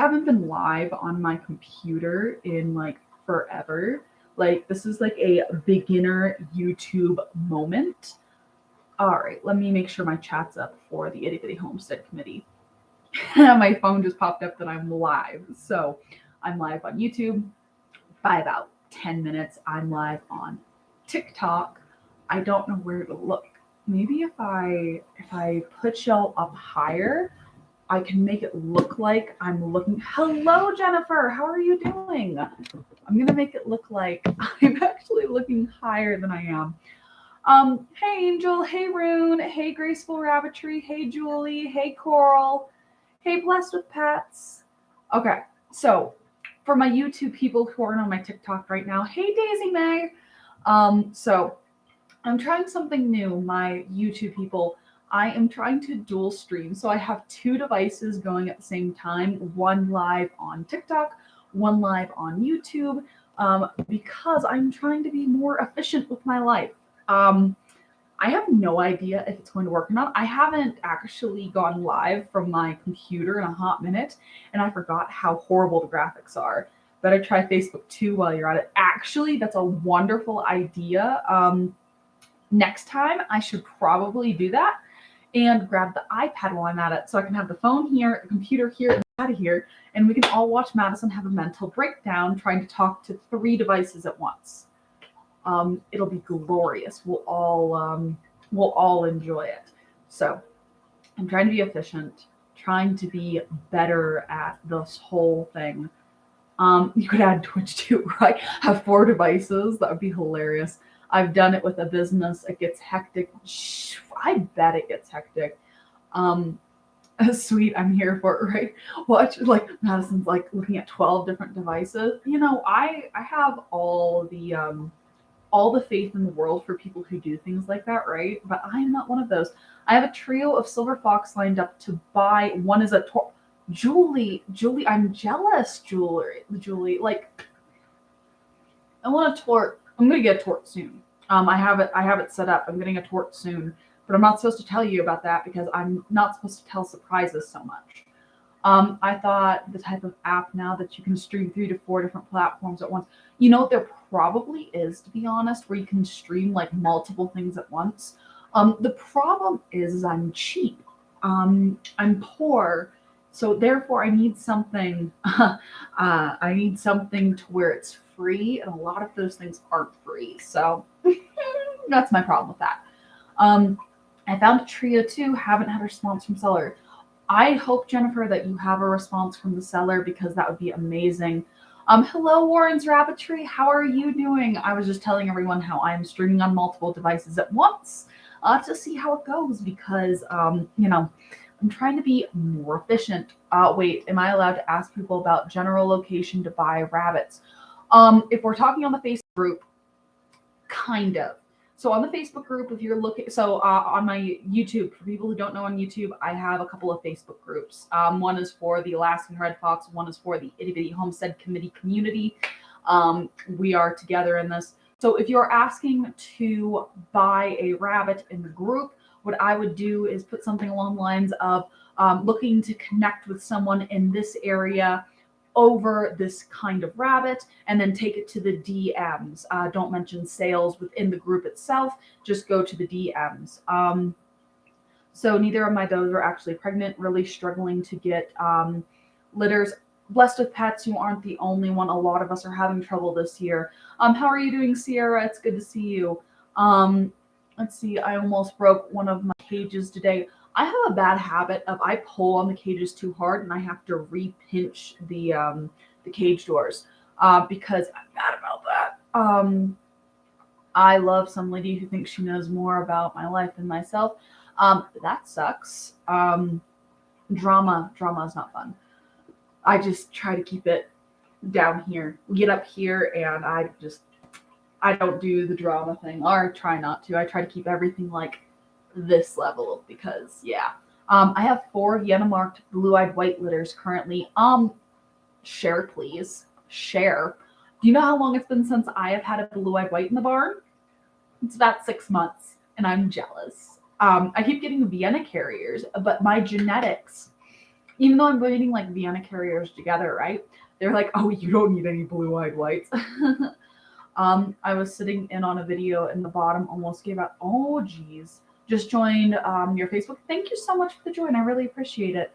haven't been live on my computer in like forever. Like this is like a beginner YouTube moment. All right, let me make sure my chat's up for the Itty Bitty Homestead Committee. My phone just popped up that I'm live. So I'm live on YouTube. By about 10 minutes, I'm live on TikTok. I don't know where to look. Maybe if I put y'all up higher, I can make it look like I'm looking. Hello, Jennifer. How are you doing? I'm gonna make it look like I'm actually looking higher than I am. Hey Angel, hey Rune, hey Graceful Rabbitry, hey Julie, hey Coral, hey Blessed with Pets. Okay, so for my YouTube people who aren't on my TikTok right now, hey Daisy May. So I'm trying something new, my YouTube people. I am trying to dual stream. So I have two devices going at the same time, one live on TikTok, one live on YouTube, because I'm trying to be more efficient with my life. I have no idea if it's going to work or not. I haven't actually gone live from my computer in a hot minute, and I forgot how horrible the graphics are. Better try Facebook too while you're at it. Actually, that's a wonderful idea. Next time, I should probably do that and grab the iPad while I'm at it, so I can have the phone here, the computer here, and out of here, and we can all watch Madison have a mental breakdown trying to talk to 3 devices at once. It'll be glorious. We'll all enjoy it. So I'm trying to be efficient, trying to be better at this whole thing. You could add Twitch too, right? Have 4 devices. That would be hilarious. I've done it with a business. It gets hectic. I bet it gets hectic. Sweet, I'm here for it, right? Watch, like Madison's like looking at 12 different devices. You know, I have all the faith in the world for people who do things like that, right? But I am not one of those. I have a trio of silver fox lined up to buy. One is a Julie, I'm jealous, Julie. Like, I want a tort. I'm gonna get a tort soon. I have it set up. I'm getting a tort soon, but I'm not supposed to tell you about that because I'm not supposed to tell surprises so much. I thought the type of app now that you can stream 3 to 4 different platforms at once. You know, there probably is, to be honest, where you can stream like multiple things at once. The problem is I'm cheap. I'm poor, so therefore I need something. I need something to where it's free, and a lot of those things aren't free. So that's my problem with that. I found a trio too. Haven't had a response from seller. I hope, Jennifer, that you have a response from the seller because that would be amazing. Hello, Warren's Rabbitry. How are you doing? I was just telling everyone how I'm streaming on multiple devices at once to see how it goes because, you know, I'm trying to be more efficient. Wait, am I allowed to ask people about general location to buy rabbits? If we're talking on the Facebook group, kind of. So on the Facebook group, if you're looking, on my YouTube, for people who don't know on YouTube, I have a couple of Facebook groups. One is for the Alaskan Red Fox. One is for the Itty Bitty Homestead Committee community. We are together in this. So if you're asking to buy a rabbit in the group, what I would do is put something along the lines of looking to connect with someone in this area over this kind of rabbit and then take it to the DMs. Don't mention sales within the group itself, just go to the DMs. So neither of my those are actually pregnant, really struggling to get litters. Blessed with Pets, you aren't the only one. A lot of us are having trouble this year. How are you doing, Sierra? It's good to see you. Let's see, I almost broke one of my cages today. I have a bad habit of I pull on the cages too hard and I have to re-pinch the cage doors because I'm mad about that. I love some lady who thinks she knows more about my life than myself. That sucks. Drama is not fun. I just try to keep it down here. Get up here and I don't do the drama thing, or try not to. I try to keep everything like this level because I have 4 Vienna marked blue-eyed white litters currently. Share please. Share. Do you know how long it's been since I have had a blue-eyed white in the barn? It's about 6 months and I'm jealous. I keep getting Vienna carriers, but my genetics even though I'm breeding like Vienna carriers together, right? They're like, oh, you don't need any blue-eyed whites. I was sitting in on a video and the bottom almost gave out. Oh, geez. Just joined your Facebook. Thank you so much for the join. I really appreciate it.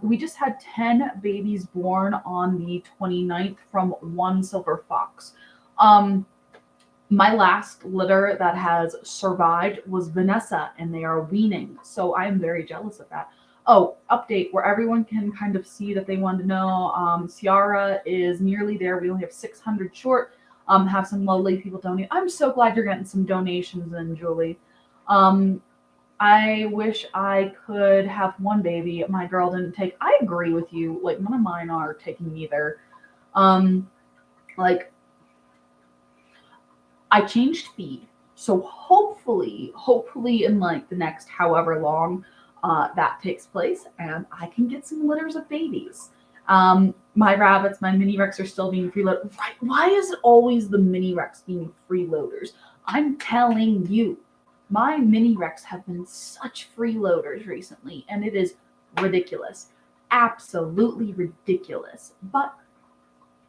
We just had 10 babies born on the 29th from one silver fox. My last litter that has survived was Vanessa, and they are weaning. So I'm very jealous of that. Oh, update where everyone can kind of see that they want to know. Ciara is nearly there. We only have 600 short. Have some lovely people donate. I'm so glad you're getting some donations in, Julie. Um, I wish I could have one baby. My girl didn't take. I agree with you. Like none of mine are taking either. Um, like I changed feed. So hopefully in like the next however long that takes place, and I can get some litters of babies. My rabbits, my mini Rex are still being freeloaded. Right? Why is it always the mini Rex being freeloaders? I'm telling you, my mini Rex have been such freeloaders recently, and it is ridiculous. Absolutely ridiculous. But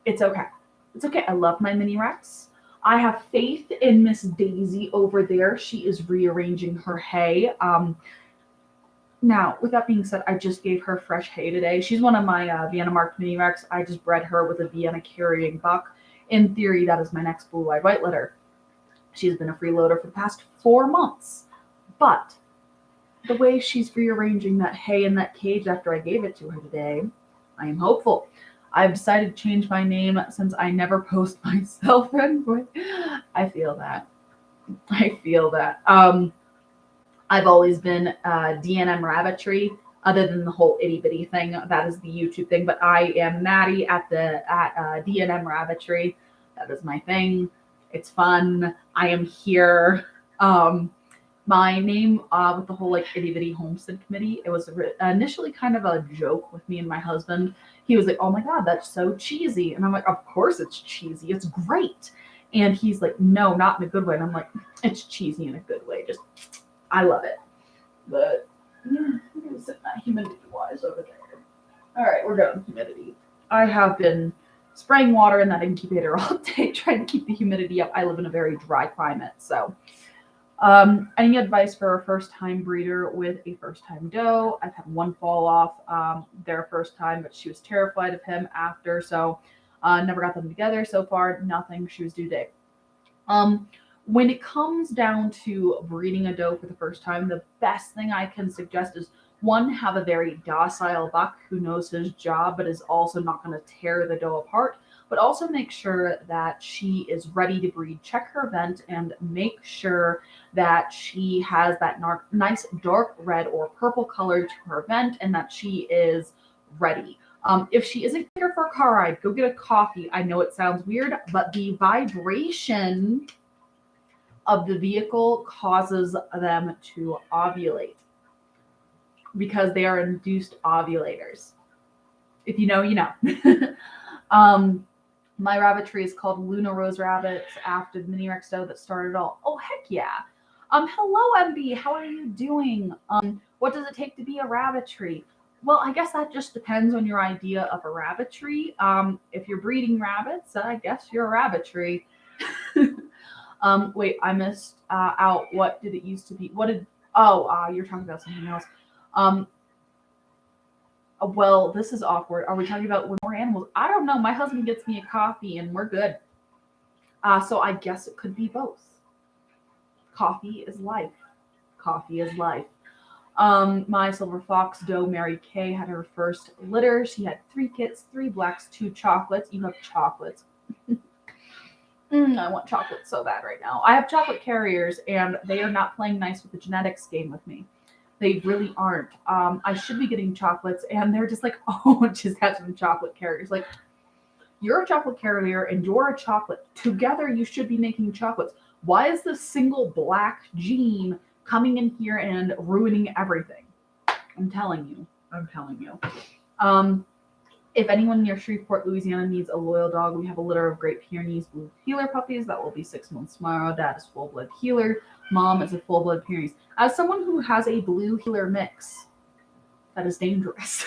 it's okay. It's okay. I love my mini Rex. I have faith in Miss Daisy over there. She is rearranging her hay. Now, with that being said, I just gave her fresh hay today. She's one of my Vienna marked mini Rex. I just bred her with a Vienna carrying buck. In theory, that is my next blue-eyed white litter. She's been a freeloader for the past 4 months. But the way she's rearranging that hay in that cage after I gave it to her today, I am hopeful. I've decided to change my name since I never post myself anyway. I feel that. I feel that. I've always been DNM Rabbitry, other than the whole itty bitty thing. That is the YouTube thing. But I am Maddie at DNM Rabbitry. That is my thing. It's fun. I am here. My name with the whole like itty bitty homestead committee, it was initially kind of a joke with me and my husband. He was like, oh my God, that's so cheesy. And I'm like, of course it's cheesy. It's great. And he's like, no, not in a good way. And I'm like, it's cheesy in a good way. Just, I love it. But yeah, I'm going to set that humidity wise over there. All right, we're done with humidity. I have been spraying water in that incubator all day, trying to keep the humidity up. I live in a very dry climate, so. Any advice for a first-time breeder with a first-time doe? I've had one fall off their first time, but she was terrified of him after, so never got them together so far. Nothing. She was due date. When it comes down to breeding a doe for the first time, the best thing I can suggest is one, have a very docile buck who knows his job, but is also not going to tear the doe apart. But also make sure that she is ready to breed. Check her vent and make sure that she has that nice dark red or purple color to her vent and that she is ready. If she isn't here for a car ride, go get a coffee. I know it sounds weird, but the vibration of the vehicle causes them to ovulate because they are induced ovulators. If you know, you know. My rabbitry is called Luna Rose Rabbits after the mini Rex doe that started it all. Oh, heck yeah. Hello, MB. How are you doing? What does it take to be a rabbitry? Well, I guess that just depends on your idea of a rabbitry. If you're breeding rabbits, I guess you're a rabbitry. Wait, I missed out. What did it used to be? You're talking about something else. Well, this is awkward. Are we talking about when more animals? I don't know. My husband gets me a coffee and we're good. So I guess it could be both. Coffee is life. Coffee is life. My silver fox doe, Mary Kay, had her first litter. She had 3 kits, 3 blacks, 2 chocolates. You have chocolates. I want chocolate so bad right now. I have chocolate carriers, and they are not playing nice with the genetics game with me. They really aren't. I should be getting chocolates, and they're just like, oh, just have some chocolate carriers. Like, you're a chocolate carrier, and you're a chocolate. Together, you should be making chocolates. Why is this single black gene coming in here and ruining everything? I'm telling you. If anyone near Shreveport, Louisiana needs a loyal dog, we have a litter of Great Pyrenees Blue Heeler puppies that will be 6 months tomorrow. Dad is full-blood Heeler. Mom is a full-blood Pyrenees. As someone who has a Blue Heeler mix, that is dangerous.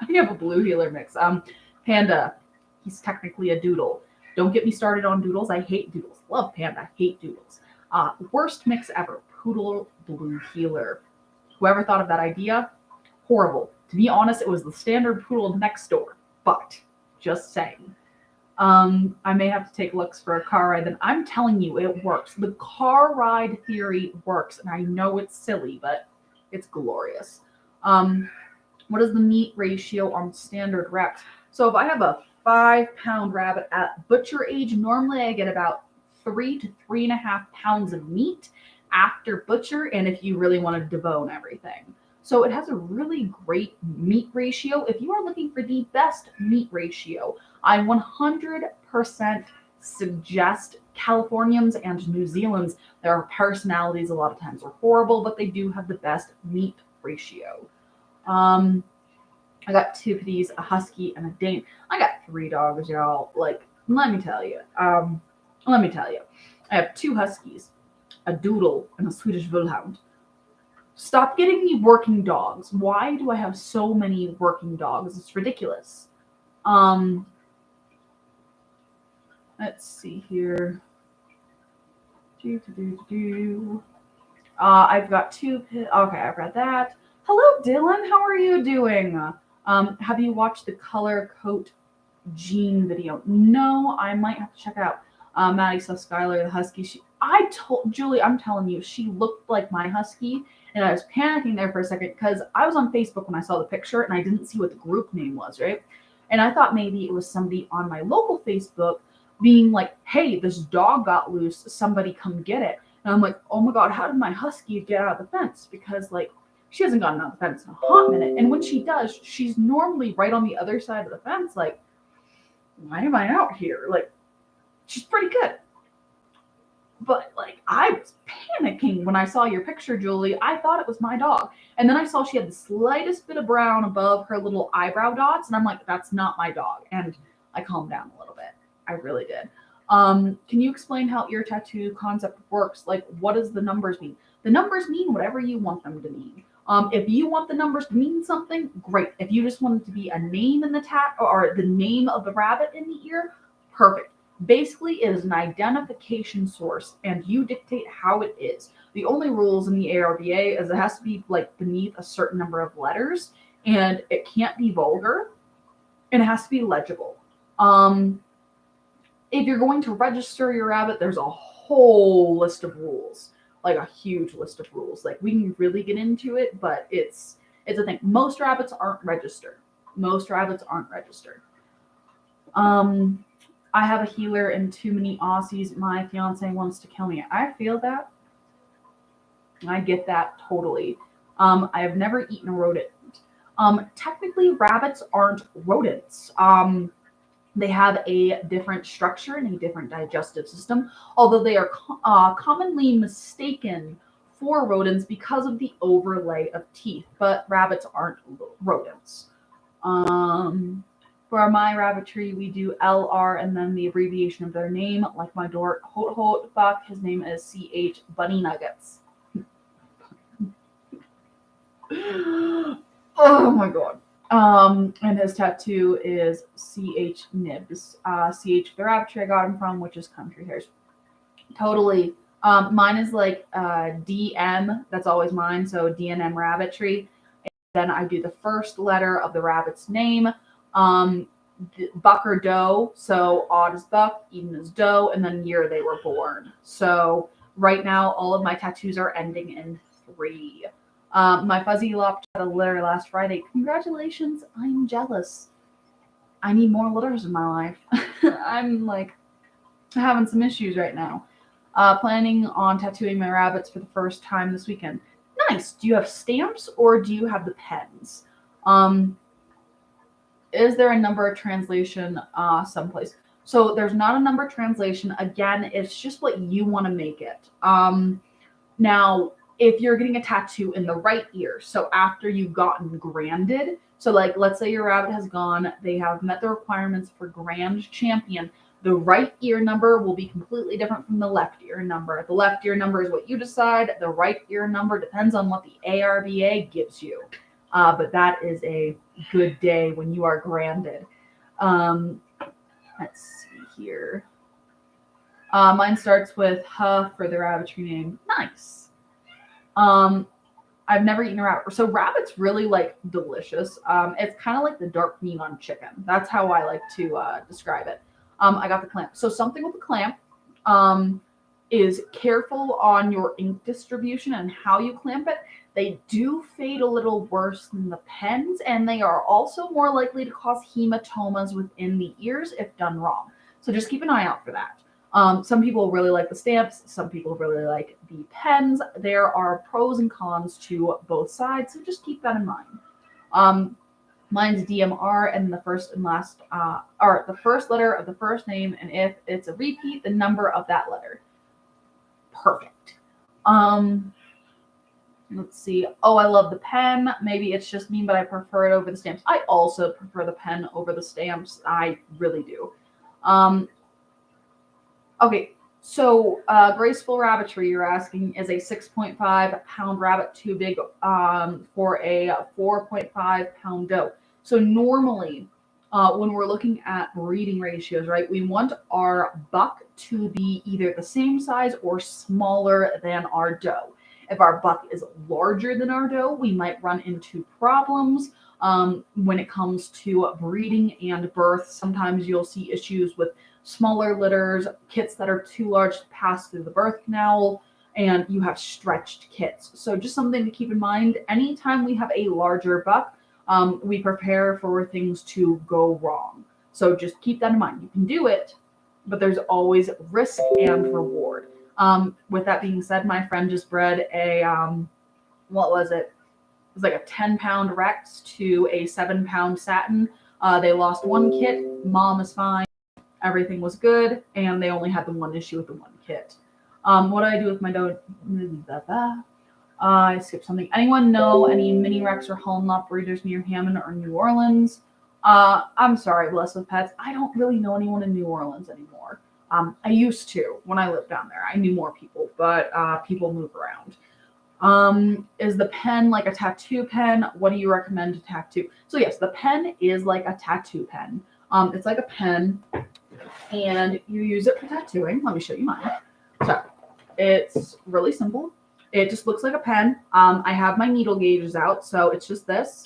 I have a blue heeler mix. Panda, he's technically a doodle. Don't get me started on doodles. I hate doodles. Love Panda, hate doodles. Worst mix ever. Poodle blue heeler. Whoever thought of that idea, horrible. To be honest, it was the standard poodle next door. But just saying. I may have to take looks for a car ride. Then I'm telling you, it works. The car ride theory works, and I know it's silly, but it's glorious. What is the meat ratio on standard wraps? So if I have a 5-pound rabbit at butcher age, normally I get about 3 to 3.5 pounds of meat after butcher, and if you really want to debone everything. So it has a really great meat ratio. If you are looking for the best meat ratio, I 100% suggest Californians and New Zealand's. Their personalities a lot of times are horrible, but they do have the best meat ratio. I got 2 pitties, a husky, and a Dane. I got 3 dogs, y'all. Like, let me tell you. I have 2 huskies, a doodle, and a Swedish Wolfhound. Stop getting me working dogs. Why do I have so many working dogs? It's ridiculous. Let's see here. I've got 2. Okay, I've read that. Hello, Dylan. How are you doing? Have you watched the color coat Jean video? No, I might have to check it out. Maddie saw Skylar the husky. I told Julie, I'm telling you, she looked like my husky, and I was panicking there for a second because I was on Facebook when I saw the picture and I didn't see what the group name was, right? And I thought maybe it was somebody on my local Facebook being like, "Hey, this dog got loose. Somebody come get it." And I'm like, "Oh my god, how did my husky get out of the fence?" Because like she hasn't gotten out of the fence in a hot minute, and when she does, she's normally right on the other side of the fence. Like, why am I out here? Like, she's pretty good. But like I was panicking when I saw your picture, Julie. I thought it was my dog. And then I saw she had the slightest bit of brown above her little eyebrow dots. And I'm like, that's not my dog. And I calmed down a little bit. I really did. Can you explain how ear tattoo concept works? Like, what does the numbers mean? The numbers mean whatever you want them to mean. If you want the numbers to mean something, great. If you just want it to be a name in the or the name of the rabbit in the ear, perfect. Basically, it is an identification source, and you dictate how it is. The only rules in the ARBA is it has to be like beneath a certain number of letters, and it can't be vulgar, and it has to be legible. If you're going to register your rabbit, there's a whole list of rules, like a huge list of rules. Like we can really get into it, but it's a thing. Most rabbits aren't registered. I have a heeler and too many Aussies. My fiance wants to kill me. I feel that. I get that totally. I have never eaten a rodent. Technically, rabbits aren't rodents. They have a different structure and a different digestive system, although they are commonly mistaken for rodents because of the overlay of teeth. But rabbits aren't rodents. For my rabbitry, we do LR and then the abbreviation of their name, like my dog, Hot Hot Buck. His name is CH Bunny Nuggets. Oh my god. And his tattoo is CH Nibs. CH the rabbitry I got him from, which is Country Hairs. Totally. Mine is like DM. That's always mine. So DNM rabbitry. And then I do the first letter of the rabbit's name. Buck or doe, so odd as buck, even as doe, and then year they were born. So right now, all of my tattoos are ending in 3. My fuzzy lop had a litter last Friday. Congratulations! I'm jealous. I need more litters in my life. I'm like having some issues right now. Planning on tattooing my rabbits for the first time this weekend. Nice. Do you have stamps or do you have the pens? Is there a number translation someplace? So there's not a number translation. Again, it's just what you want to make it. Now, if you're getting a tattoo in the right ear, so after you've gotten granded, so like let's say your rabbit has gone, they have met the requirements for Grand Champion, the right ear number will be completely different from the left ear number. The left ear number is what you decide. The right ear number depends on what the ARBA gives you. but that is a good day when you are grounded. Um, let's see here. Mine starts with H for the rabbitry name. Nice. Um, I've never eaten a rabbit. So rabbit's really like delicious. It's kind of like the dark meat on chicken. That's how I like to describe it. I got the clamp. So something with the clamp um, is careful on your ink distribution and how you clamp it. They do fade a little worse than the pens, and they are also more likely to cause hematomas within the ears if done wrong. So just keep an eye out for that. Some people really like the stamps. Some people really like the pens. There are pros and cons to both sides, so just keep that in mind. Um, Mine's DMR, and the first and last, or the first letter of the first name, and if it's a repeat, the number of that letter. Perfect. Let's see. Oh, I love the pen. Maybe it's just me, but I prefer it over the stamps. I also prefer the pen over the stamps. I really do. Okay, so graceful rabbitry, you're asking, is a 6.5 pound rabbit too big for a 4.5 pound doe? So normally, when we're looking at breeding ratios, right, we want our buck to be either the same size or smaller than our doe. If our buck is larger than our doe, we might run into problems when it comes to breeding and birth. Sometimes you'll see issues with smaller litters, kits that are too large to pass through the birth canal, and you have stretched kits. So just something to keep in mind. Anytime we have a larger buck, we prepare for things to go wrong. So just keep that in mind. You can do it, but there's always risk and reward. With that being said, my friend just bred a, what was it? It was like a 10-pound Rex to a 7-pound Satin. They lost one kit. Mom is fine. Everything was good, and they only had the one issue with the one kit. What do I do with my doe? I skipped something. Anyone know any mini Rex or Home Lot breeders near Hammond or New Orleans? I'm sorry, Bless with Pets. I don't really know anyone in New Orleans anymore. I used to when I lived down there. I knew more people, but people move around. Is the pen like a tattoo pen? What do you recommend to tattoo? So yes, the pen is like a tattoo pen. It's like a pen, and you use it for tattooing. Let me show you mine. So it's really simple. It just looks like a pen. I have my needle gauges out, so it's just this.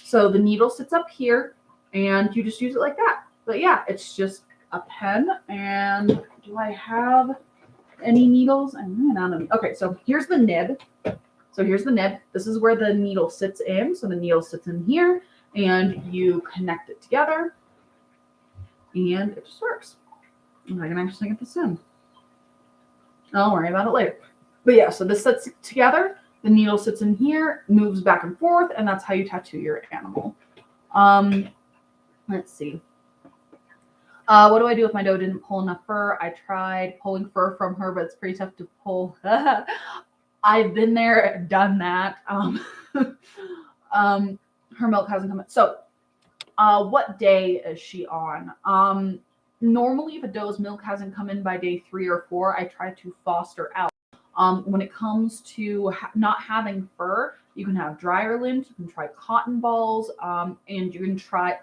So the needle sits up here, and you just use it like that. But yeah, it's just a pen. And do I have any needles? I ran out of. Okay, so here's the nib. So here's the nib. This is where the needle sits in. So the needle sits in here, and you connect it together, and it just works. And I can actually get this in. I'll worry about it later. But yeah, so this sits together. The needle sits in here, moves back and forth, and that's how you tattoo your animal. Let's see. What do I do if my doe didn't pull enough fur? I tried pulling fur from her, but it's pretty tough to pull. I've been there, done that. Her milk hasn't come in. So, what day is she on? Normally, if a doe's milk hasn't come in by day 3 or 4, I try to foster out. When it comes to not having fur, you can have dryer lint, you can try cotton balls, and you can try.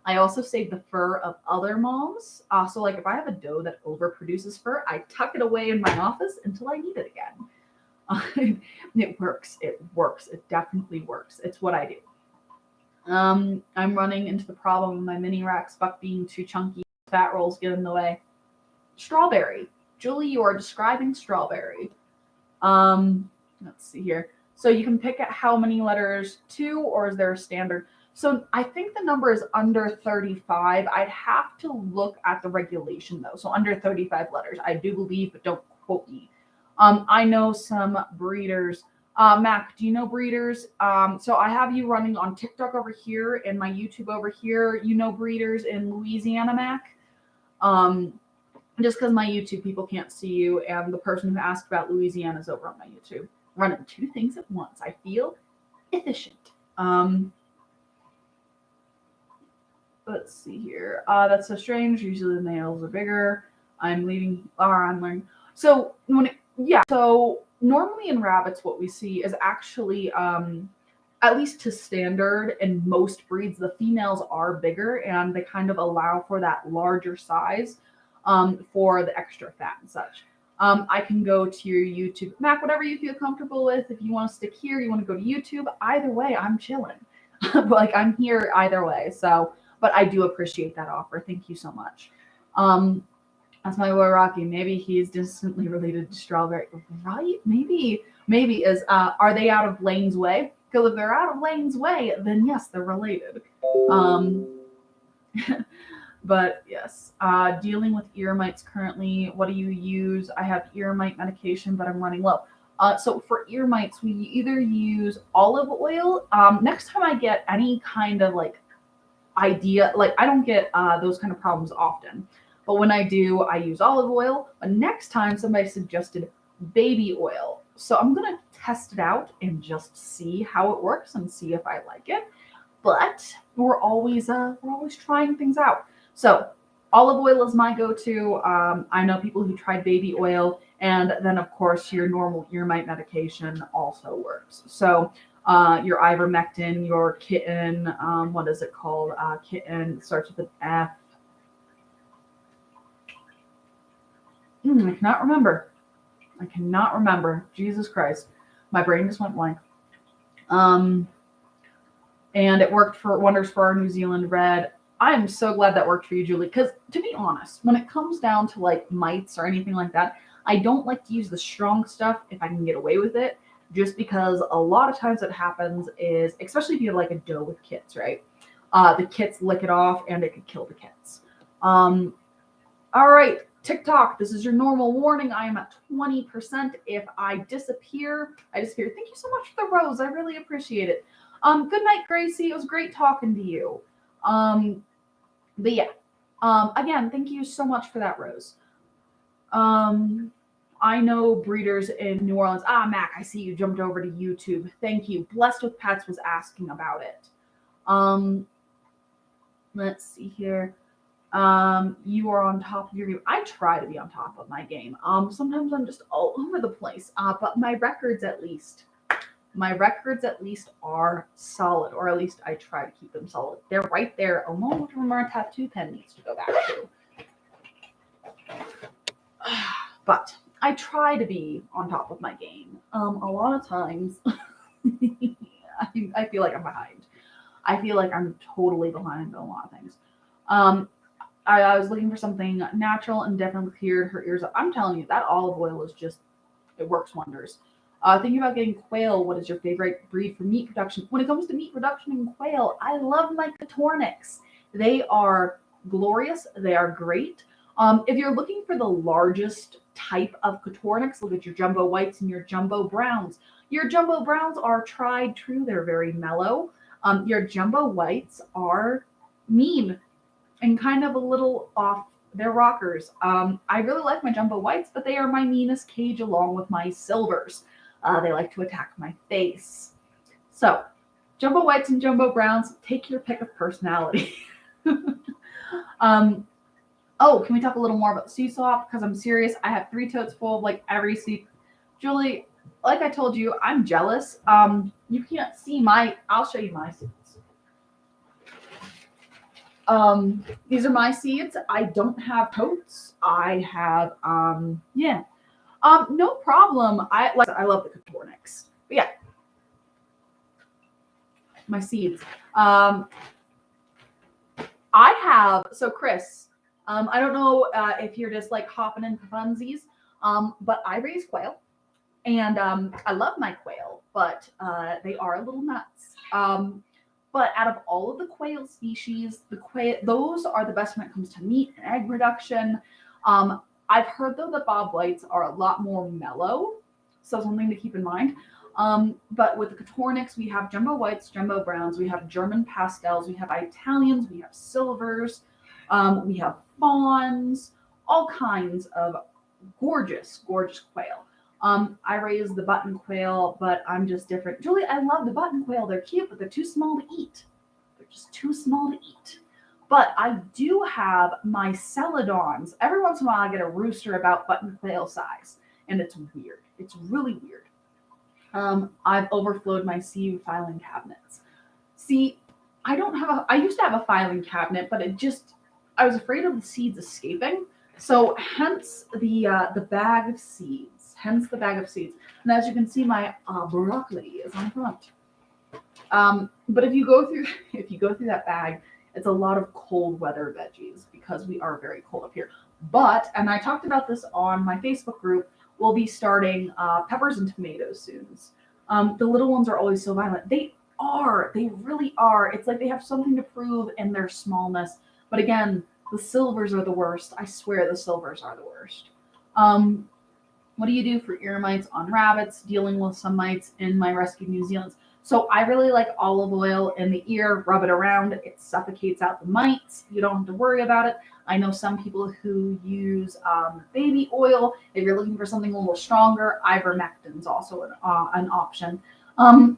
I also save the fur of other moms. So like if I have a doe that overproduces fur, I tuck it away in my office until I need it again. It works. It works. It definitely works. It's what I do. I'm running into the problem of my mini Rex buck being too chunky. Fat rolls get in the way. Strawberry. Julie, you are describing strawberry. Let's see here. So you can pick at how many letters, 2, or is there a standard? So I think the number is under 35. I'd have to look at the regulation though. So under 35 letters, I do believe, but don't quote me. I know some breeders. Mac, do you know breeders? So I have you running on TikTok over here and my YouTube over here. You know breeders in Louisiana, Mac? Just because my YouTube people can't see you, and the person who asked about Louisiana is over on my YouTube. Running 2 things at once. I feel efficient. Let's see here. That's so strange. Usually the males are bigger. I'm learning. So so normally in rabbits, what we see is actually at least to standard in most breeds, the females are bigger and they kind of allow for that larger size for the extra fat and such. I can go to your YouTube, Mac, whatever you feel comfortable with. If you want to stick here, you want to go to YouTube, either way, I'm chilling. Like I'm here either way. So, but I do appreciate that offer. Thank you so much. Um, that's my boy Rocky. Maybe he's distantly related to Strawberry, right? Maybe is are they out of Lane's way? Because if they're out of Lane's way, then yes, they're related. Um, but yes, dealing with ear mites currently. What do you use? I have ear mite medication, but I'm running low. So for ear mites, we either use olive oil. Next time I get any kind of like idea, like I don't get those kind of problems often, but when I do, I use olive oil. But next time, somebody suggested baby oil, so I'm gonna test it out and just see how it works and see if I like it. But we're always trying things out. So olive oil is my go-to. I know people who tried baby oil, and then of course your normal ear mite medication also works. So your ivermectin, your kitten, what is it called? Kitten starts with an F. I cannot remember. I cannot remember. Jesus Christ, my brain just went blank. Um, and it worked for wonders for our New Zealand red. I am so glad that worked for you, Julie. Because to be honest, when it comes down to like mites or anything like that, I don't like to use the strong stuff if I can get away with it. Just because a lot of times what happens is, especially if you have like a doe with kits, right? The kits lick it off and it could kill the kits. All right, TikTok, this is your normal warning. I am at 20%. If I disappear, I disappear. Thank you so much for the rose. I really appreciate it. Good night, Gracie. It was great talking to you. But yeah, again, thank you so much for that rose. I know breeders in New Orleans. Mac, I see you jumped over to YouTube. Thank you. Blessed with Pets was asking about it. Let's see here. You are on top of your game. I try to be on top of my game. Sometimes I'm just all over the place. But my records at least are solid, or at least I try to keep them solid. They're right there. A moment from our tattoo pen needs to go back to. But I try to be on top of my game. A lot of times, I feel like I'm behind. I feel like I'm totally behind on a lot of things. I was looking for something natural and definitely cleared her ears up. I'm telling you, that olive oil is just, it works wonders. Thinking about getting quail, what is your favorite breed for meat production? When it comes to meat production and quail, I love my Coturnix. They are glorious. They are great. If you're looking for the largest type of Coturnix, look at your jumbo whites and your jumbo browns. Your jumbo browns are tried true. They're very mellow. Your jumbo whites are mean and kind of a little off. They're rockers. I really like my jumbo whites, but they are my meanest cage along with my silvers. They like to attack my face. So, jumbo whites and jumbo browns, take your pick of personality. Oh, can we talk a little more about seesaw? Because I'm serious. I have 3 totes full of like every seed. Julie, like I told you, I'm jealous. You can't see I'll show you my seeds. These are my seeds. I don't have totes. I have, yeah. No problem. I love the Coturnix. But yeah, my seeds. So Chris, I don't know if you're just like hopping in for funsies, but I raise quail, and I love my quail, but they are a little nuts. But out of all of the quail species, those are the best when it comes to meat and egg production. I've heard though that Bob Whites are a lot more mellow, so something to keep in mind. But with the Coturnix, we have jumbo whites, jumbo browns, we have German pastels, we have Italians, we have silvers, we have fawns, all kinds of gorgeous, gorgeous quail. I raise the button quail, but I'm just different. Julie, I love the button quail. They're cute, but they're too small to eat. They're just too small to eat. But I do have my celadons. Every once in a while, I get a rooster about button quail size, and it's weird. It's really weird. I've overflowed my seed filing cabinets. See, I used to have a filing cabinet, but I was afraid of the seeds escaping. So hence the bag of seeds. Hence the bag of seeds. And as you can see, my broccoli is on front. But if you go through if you go through that bag, it's a lot of cold weather veggies because we are very cold up here. But and I talked about this on my Facebook group. We'll be starting peppers and tomatoes soon. The little ones are always so violent. They really are. It's like they have something to prove in their smallness. But again, the silvers are the worst. I swear the silvers are the worst. Um, what do you do for ear mites on rabbits? Dealing with some mites in my rescued New Zealand's. So I really like olive oil in the ear, rub it around. It suffocates out the mites. You don't have to worry about it. I know some people who use baby oil. If you're looking for something a little stronger, ivermectin's also an option.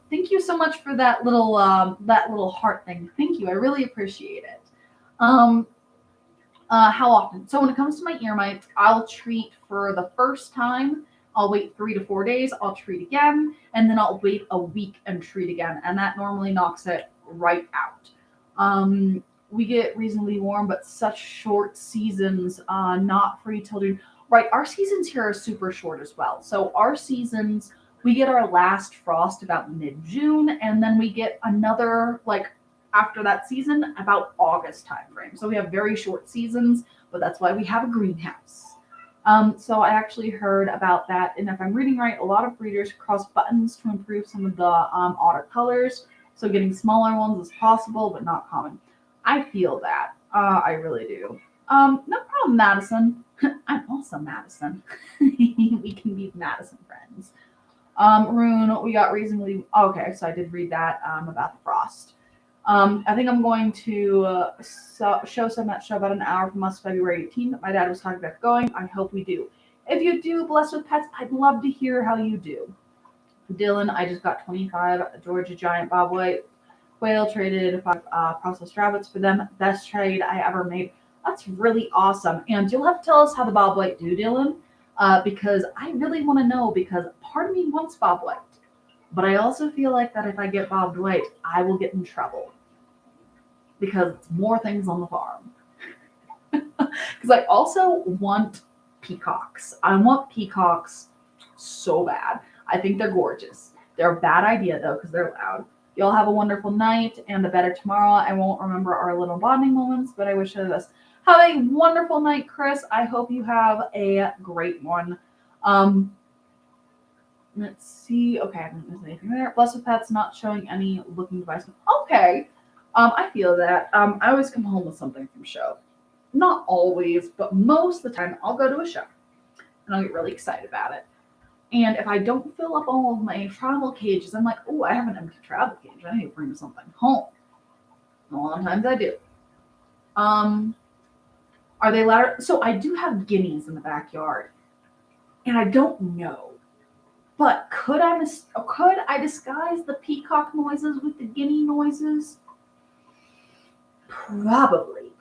Thank you so much for that little heart thing. Thank you. I really appreciate it. Um, how often? So when it comes to my ear mites, I'll treat for the first time. I'll wait 3 to 4 days. I'll treat again, and then I'll wait a week and treat again, and that normally knocks it right out. We get reasonably warm, but such short seasons. Not free till June. Right, our seasons here are super short as well. So our seasons, we get our last frost about mid-June, and then we get another like after that season about August timeframe. So we have very short seasons, but that's why we have a greenhouse. So I actually heard about that, and if I'm reading right, a lot of breeders cross buttons to improve some of the otter colors. So getting smaller ones is possible, but not common. I feel that. I really do. No problem, Madison. I'm also Madison. We can be Madison friends. Rune, we got reasonably okay. So I did read that about the frost. I think I'm going to show some that show about an hour from us, February 18th. My dad was talking about going. I hope we do. If you do, Blessed with Pets, I'd love to hear how you do. Dylan, I just got 25 Georgia Giant Bob White quail, traded 5 processed rabbits for them. Best trade I ever made. That's really awesome. And you'll have to tell us how the Bob White do, Dylan, because I really want to know, because part of me wants Bob White. But I also feel like that if I get Bob White, I will get in trouble because it's more things on the farm. Because I also want peacocks. I want peacocks so bad. I think they're gorgeous. They're a bad idea though because they're loud. Y'all have a wonderful night and a better tomorrow. I won't remember our little bonding moments, but I wish you the best. Have a wonderful night, Chris. I hope you have a great one. Let's see. Okay, I haven't missed anything there. Blessed Pets not showing any looking device. Okay. I feel that. I always come home with something from show. Not always, but most of the time I'll go to a show and I'll get really excited about it. And if I don't fill up all of my travel cages, I'm like, oh, I have an empty travel cage. I need to bring something home. A lot of times I do. Are they louder? So I do have guineas in the backyard, and I don't know. But could I disguise the peacock noises with the guinea noises? Probably.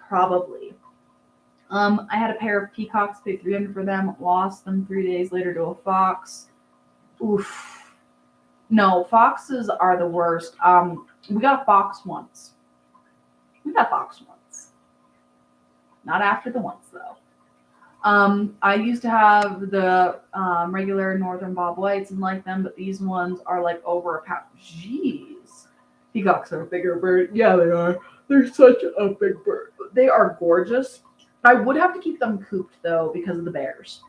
I had a pair of peacocks, paid $300 for them, lost them 3 days later to a fox. Oof. No, foxes are the worst. We got a fox once. Not after the once though. I used to have the regular northern Bob Whites and like them, but these ones are like over a pound. Jeez. Peacocks are a bigger bird. Yeah, they are. They're such a big bird. They are gorgeous. I would have to keep them cooped though because of the bears.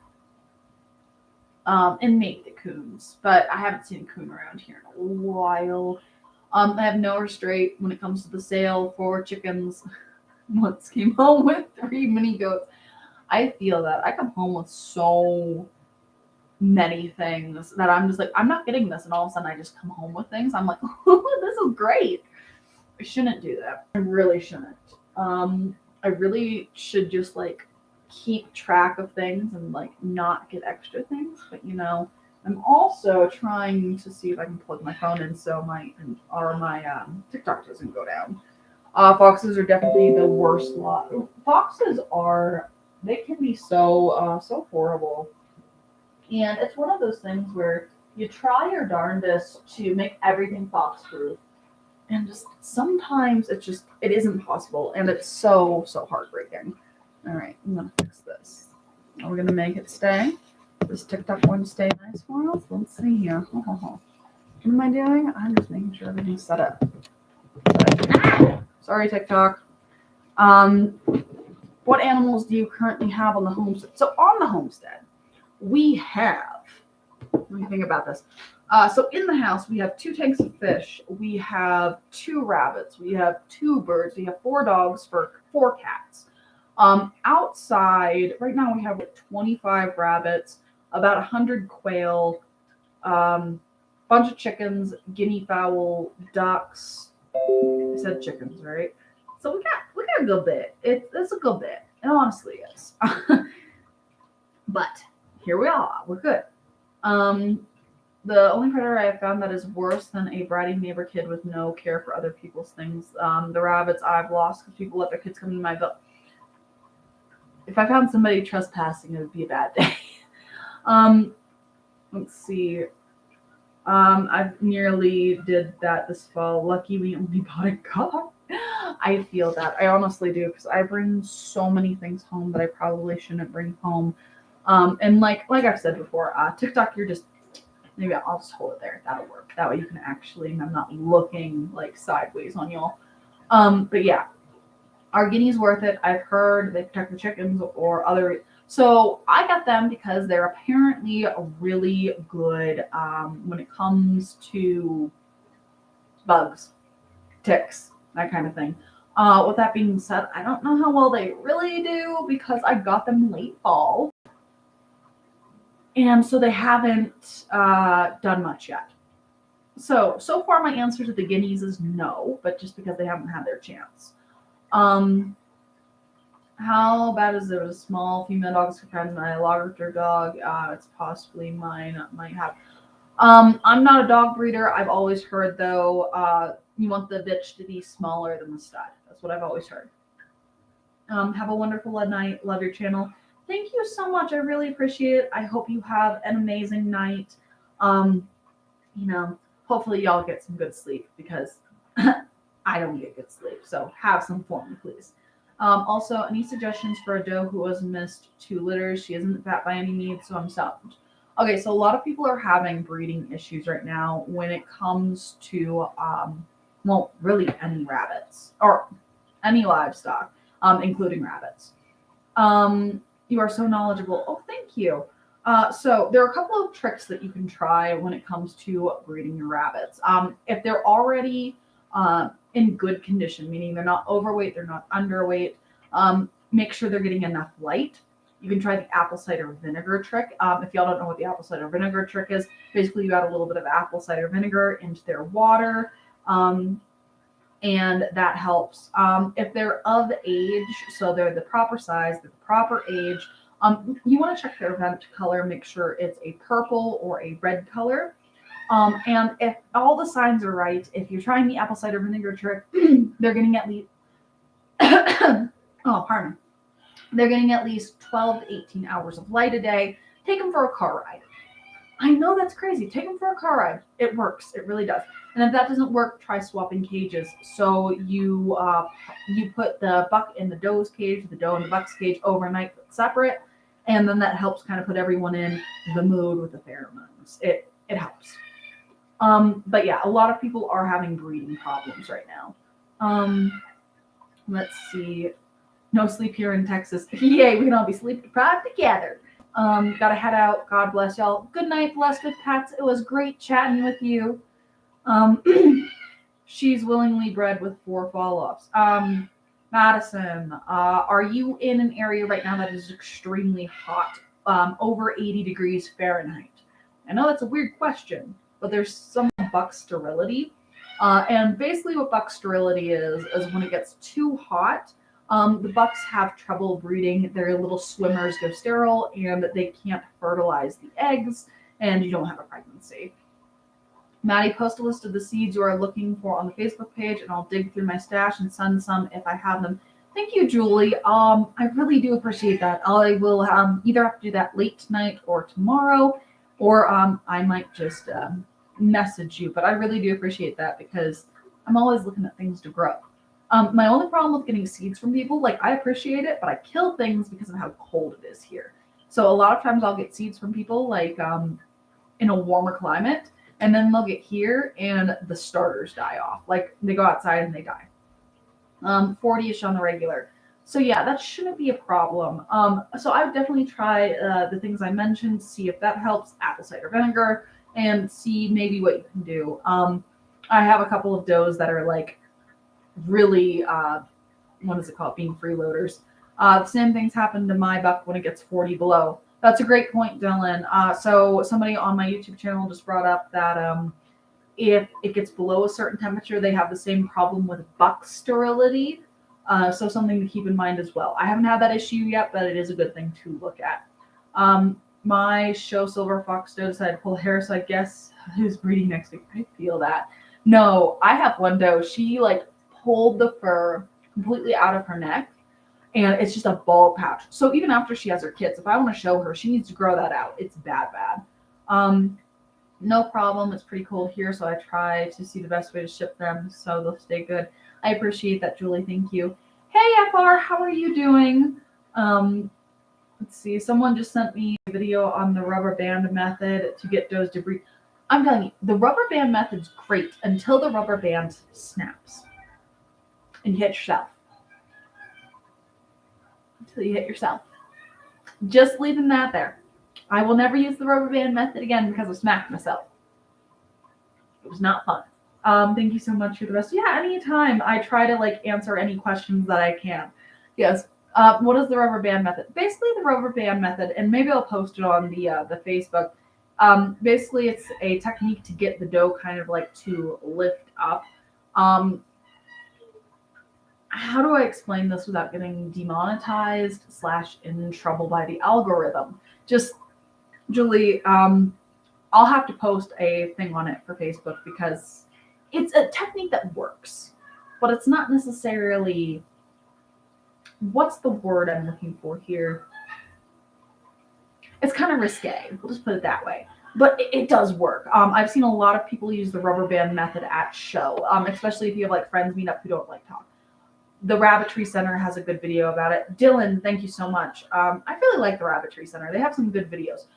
And maybe the coons, but I haven't seen a coon around here in a while. I have no restraint when it comes to the sale for chickens. Once came home with 3 mini goats. I feel that. I come home with so many things that I'm just like, I'm not getting this. And all of a sudden I just come home with things. I'm like, oh, this is great. I shouldn't do that. I really shouldn't. I really should just like keep track of things and like not get extra things. But I'm also trying to see if I can plug my phone in so my TikTok doesn't go down. Foxes are definitely the worst lot. They can be so horrible. And it's one of those things where you try your darndest to make everything fox proof, and just sometimes it isn't possible, and it's so heartbreaking. All right, I'm gonna fix this. We're gonna make it stay. This TikTok one stay nice for us. Let's see here. What am I doing? I'm just making sure everything's set up. Sorry, TikTok. What animals do you currently have on the homestead? So on the homestead, we have. Let me think about this. So in the house, we have 2 tanks of fish. We have 2 rabbits. We have 2 birds. We have 4 dogs for 4 cats. Outside, right now we have 25 rabbits, about 100 quail, bunch of chickens, guinea fowl, ducks. I said chickens, right? So we got a good bit. It's a good bit. It honestly is. But here we are. We're good. The only predator I have found that is worse than a bratty neighbor kid with no care for other people's things. The rabbits I've lost because people let their kids come in my boat. If I found somebody trespassing, it would be a bad day. Let's see. I nearly did that this fall. Lucky we only bought a car. I feel that. I honestly do, because I bring so many things home that I probably shouldn't bring home. And like I've said before, TikTok, maybe I'll just hold it there. That'll work. That way you can actually, I'm not looking like sideways on y'all. But yeah, are guineas worth it? I've heard they protect the chickens or other. So I got them because they're apparently really good when it comes to bugs, ticks, that kind of thing. With that being said, I don't know how well they really do because I got them late fall. And so they haven't done much yet. So far my answer to the guineas is no, but just because they haven't had their chance. How bad is there? A small female dog surprised my larger dog? It's possibly mine. Might have. I'm not a dog breeder. I've always heard though, you want the bitch to be smaller than the stud. That's what I've always heard. Have a wonderful night. Love your channel. Thank you so much. I really appreciate it. I hope you have an amazing night. Hopefully y'all get some good sleep because I don't get good sleep. So have some for me, please. Also, any suggestions for a doe who has missed 2 litters? She isn't fat by any means, so I'm stumped. Okay, so a lot of people are having breeding issues right now when it comes to, really any rabbits or any livestock, including rabbits. You are so knowledgeable. Oh, thank you. So there are a couple of tricks that you can try when it comes to breeding your rabbits. If they're already in good condition, meaning they're not overweight, they're not underweight, make sure they're getting enough light. You can try the apple cider vinegar trick. If y'all don't know what the apple cider vinegar trick is, basically you add a little bit of apple cider vinegar into their water, and that helps. If they're of age, so they're the proper size, they're the proper age, you want to check their vent color, make sure it's a purple or a red color. And if all the signs are right, if you're trying the apple cider vinegar trick, they're getting at least, they're getting at least 12 to 18 hours of light a day. Take them for a car ride. I know that's crazy. Take them for a car ride. It works. It really does. And if that doesn't work, try swapping cages. So you put the buck in the doe's cage, the doe in the buck's cage overnight, separate, and then that helps kind of put everyone in the mood with the pheromones. It helps. But yeah, a lot of people are having breeding problems right now. Let's see. No sleep here in Texas. Yay, we can all be sleep deprived together. Gotta head out. God bless y'all. Good night, blessed with pets. It was great chatting with you. She's willingly bred with 4 follow-ups. Madison, are you in an area right now that is extremely hot, over 80 degrees Fahrenheit? I know that's a weird question, but there's some buck sterility. And basically what buck sterility is when it gets too hot, the bucks have trouble breeding. Their little swimmers go sterile and they can't fertilize the eggs, and you don't have a pregnancy. Maddie, post a list of the seeds you are looking for on the Facebook page, and I'll dig through my stash and send some if I have them. Thank you, Julie. I really do appreciate that. I will either have to do that late tonight or tomorrow, or I might just message you. But I really do appreciate that because I'm always looking at things to grow. My only problem with getting seeds from people, like I appreciate it, but I kill things because of how cold it is here. So a lot of times I'll get seeds from people like in a warmer climate, and then they'll get here and the starters die off. Like they go outside and they die. 40-ish on the regular. So yeah, that shouldn't be a problem. So I would definitely try the things I mentioned, see if that helps, apple cider vinegar, and see maybe what you can do. I have a couple of does that are like really, what is it called, being freeloaders. The same things happen to my buck when it gets 40 below. That's a great point, Dylan. So somebody on my YouTube channel just brought up that if it gets below a certain temperature, they have the same problem with buck sterility. So something to keep in mind as well. I haven't had that issue yet, but it is a good thing to look at. My show Silver Fox doe decided to pull hair, so I guess who's breeding next week? I feel that. No, I have one doe. She like pulled the fur completely out of her neck, and it's just a bald patch. So even after she has her kids, if I want to show her, she needs to grow that out. It's bad. No problem. It's pretty cold here, so I try to see the best way to ship them so they'll stay good. I appreciate that, Julie. Thank you. Hey, FR, how are you doing? Let's see. Someone just sent me a video on the rubber band method to get does to breed. I'm telling you, the rubber band method's great until the rubber band snaps and you hit yourself. Until you hit yourself. Just leaving that there. I will never use the rubber band method again because I smacked myself. It was not fun. Thank you so much for the rest. Yeah, anytime. I try to like answer any questions that I can. Yes. What is the rubber band method? Basically, the rubber band method, and maybe I'll post it on the Facebook. Basically, it's a technique to get the doe kind of like to lift up. How do I explain this without getting demonetized / in trouble by the algorithm? Just, Julie, I'll have to post a thing on it for Facebook because it's a technique that works, but it's not necessarily, what's the word I'm looking for here? It's kind of risque. We'll just put it that way. But it does work. I've seen a lot of people use the rubber band method at show, especially if you have like friends meet up who don't like talk. The Rabbitry Center has a good video about it. Dylan, thank you so much. I really like the Rabbitry Center. They have some good videos.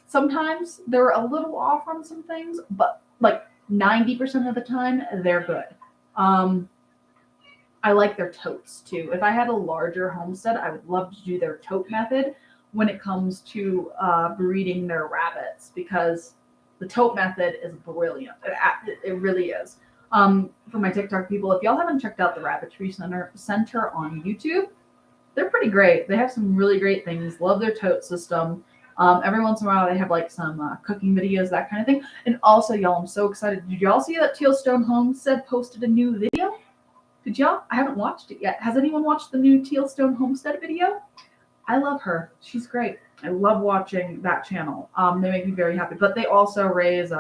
Sometimes they're a little off on some things, but like 90% of the time, they're good. I like their totes too. If I had a larger homestead, I would love to do their tote method when it comes to breeding their rabbits because the tote method is brilliant. It really is. For my TikTok people, if y'all haven't checked out the Rabbitry Center on YouTube, they're pretty great. They have some really great things. Love their tote system. Every once in a while, they have like some cooking videos, that kind of thing. And also, y'all, I'm so excited. Did y'all see that Tealstone Homestead posted a new video? Did y'all? I haven't watched it yet. Has anyone watched the new Tealstone Homestead video? I love her. She's great. I love watching that channel. They make me very happy. But they also raise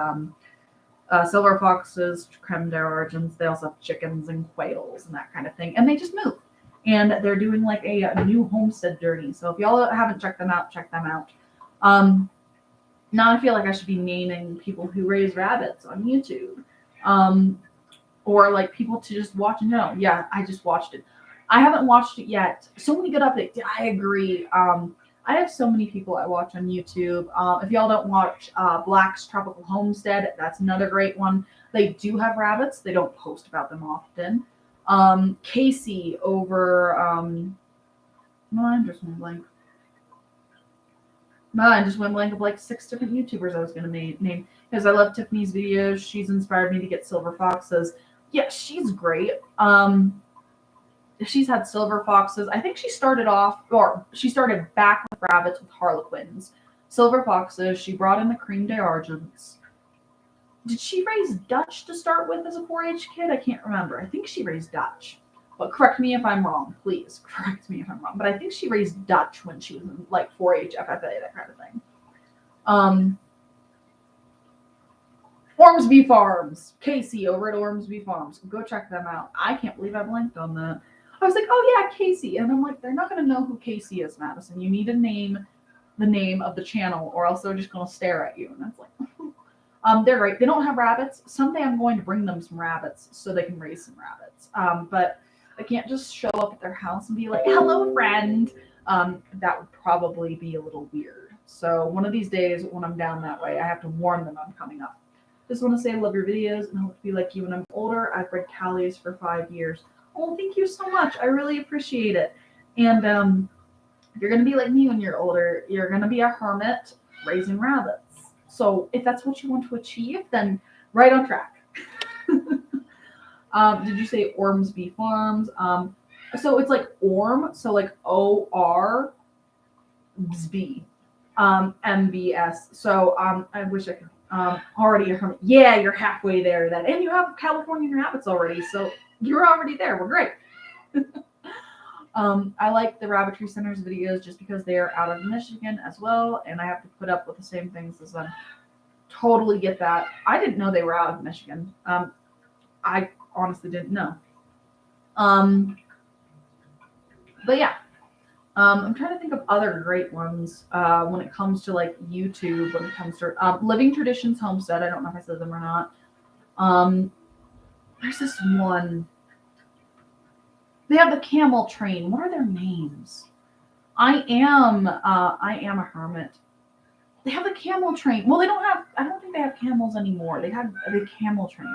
silver foxes, creme d'Argents. They also have chickens and quails and that kind of thing. And they just move. And they're doing like a new homestead journey. So if y'all haven't checked them out, check them out. Now I feel like I should be naming people who raise rabbits on YouTube. Or like people to just watch and know. Yeah, I just watched it. I haven't watched it yet. So many good updates. I agree. I have so many people I watch on YouTube. If y'all don't watch Black's Tropical Homestead, that's another great one. They do have rabbits. They don't post about them often. Casey over no, I just went blank. No, I just went blank of like 6 different YouTubers I was going to name because I love Tiffany's videos. She's inspired me to get silver foxes. Yeah, she's great. She's had silver foxes. I think she started back with rabbits with harlequins. Silver foxes. She brought in the creme d'Argents. Did she raise Dutch to start with as a 4-H kid? I can't remember. I think she raised Dutch. But correct me if I'm wrong, please. Correct me if I'm wrong. But I think she raised Dutch when she was in like 4-H, FFA, that kind of thing. Ormsby Farms. Casey over at Ormsby Farms. Go check them out. I can't believe I blanked on that. I was like, oh yeah, Casey. And I'm like, they're not going to know who Casey is, Madison. You need to name the name of the channel, or else they're just going to stare at you. And that's like, they're great. They don't have rabbits. Someday I'm going to bring them some rabbits so they can raise some rabbits. But I can't just show up at their house and be like, hello, friend. That would probably be a little weird. So one of these days when I'm down that way, I have to warn them I'm coming up. Just want to say I love your videos and hope to be like you when I'm older. I've bred Callies for 5 years. Oh, thank you so much. I really appreciate it. And if you're going to be like me when you're older, you're going to be a hermit raising rabbits. So if that's what you want to achieve, then right on track. Did you say Ormsby Farms? So it's like Orm, so like O-R, B, M-B-S. So I wish I could, already a hermit. Yeah, you're halfway there then. And you have Californian rabbits already, so you're already there. We're great. I like the Rabbitry Center's videos just because they are out of Michigan as well, and I have to put up with the same things as them. Totally get that. I didn't know they were out of Michigan. I honestly didn't know. But yeah, I'm trying to think of other great ones when it comes to like YouTube, when it comes to Living Traditions Homestead. I don't know if I said them or not. There's this one. They have the camel train. What are their names? I am a hermit. They have the camel train. Well, I don't think they have camels anymore. They had the camel train.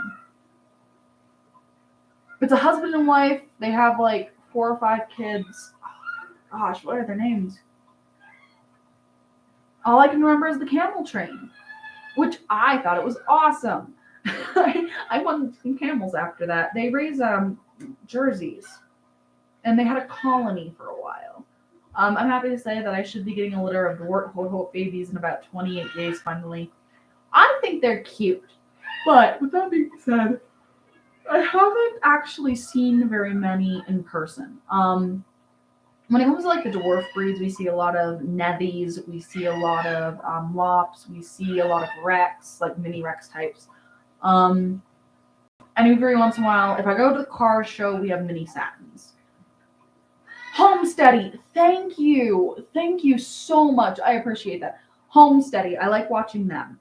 It's a husband and wife. They have like 4 or 5 kids. Oh, gosh, what are their names? All I can remember is the camel train, which I thought it was awesome. I wanted some camels after that. They raise jerseys. And they had a colony for a while. I'm happy to say that I should be getting a litter of Dwart Hope babies in about 28 days finally. I think they're cute. But with that being said, I haven't actually seen very many in person. When it comes to like the dwarf breeds, we see a lot of Nevies, we see a lot of Lops, we see a lot of Rex, like mini Rex types. And every once in a while, if I go to the car show, we have mini Satins. Homesteady, thank you so much. I appreciate that. Homesteady, I like watching them.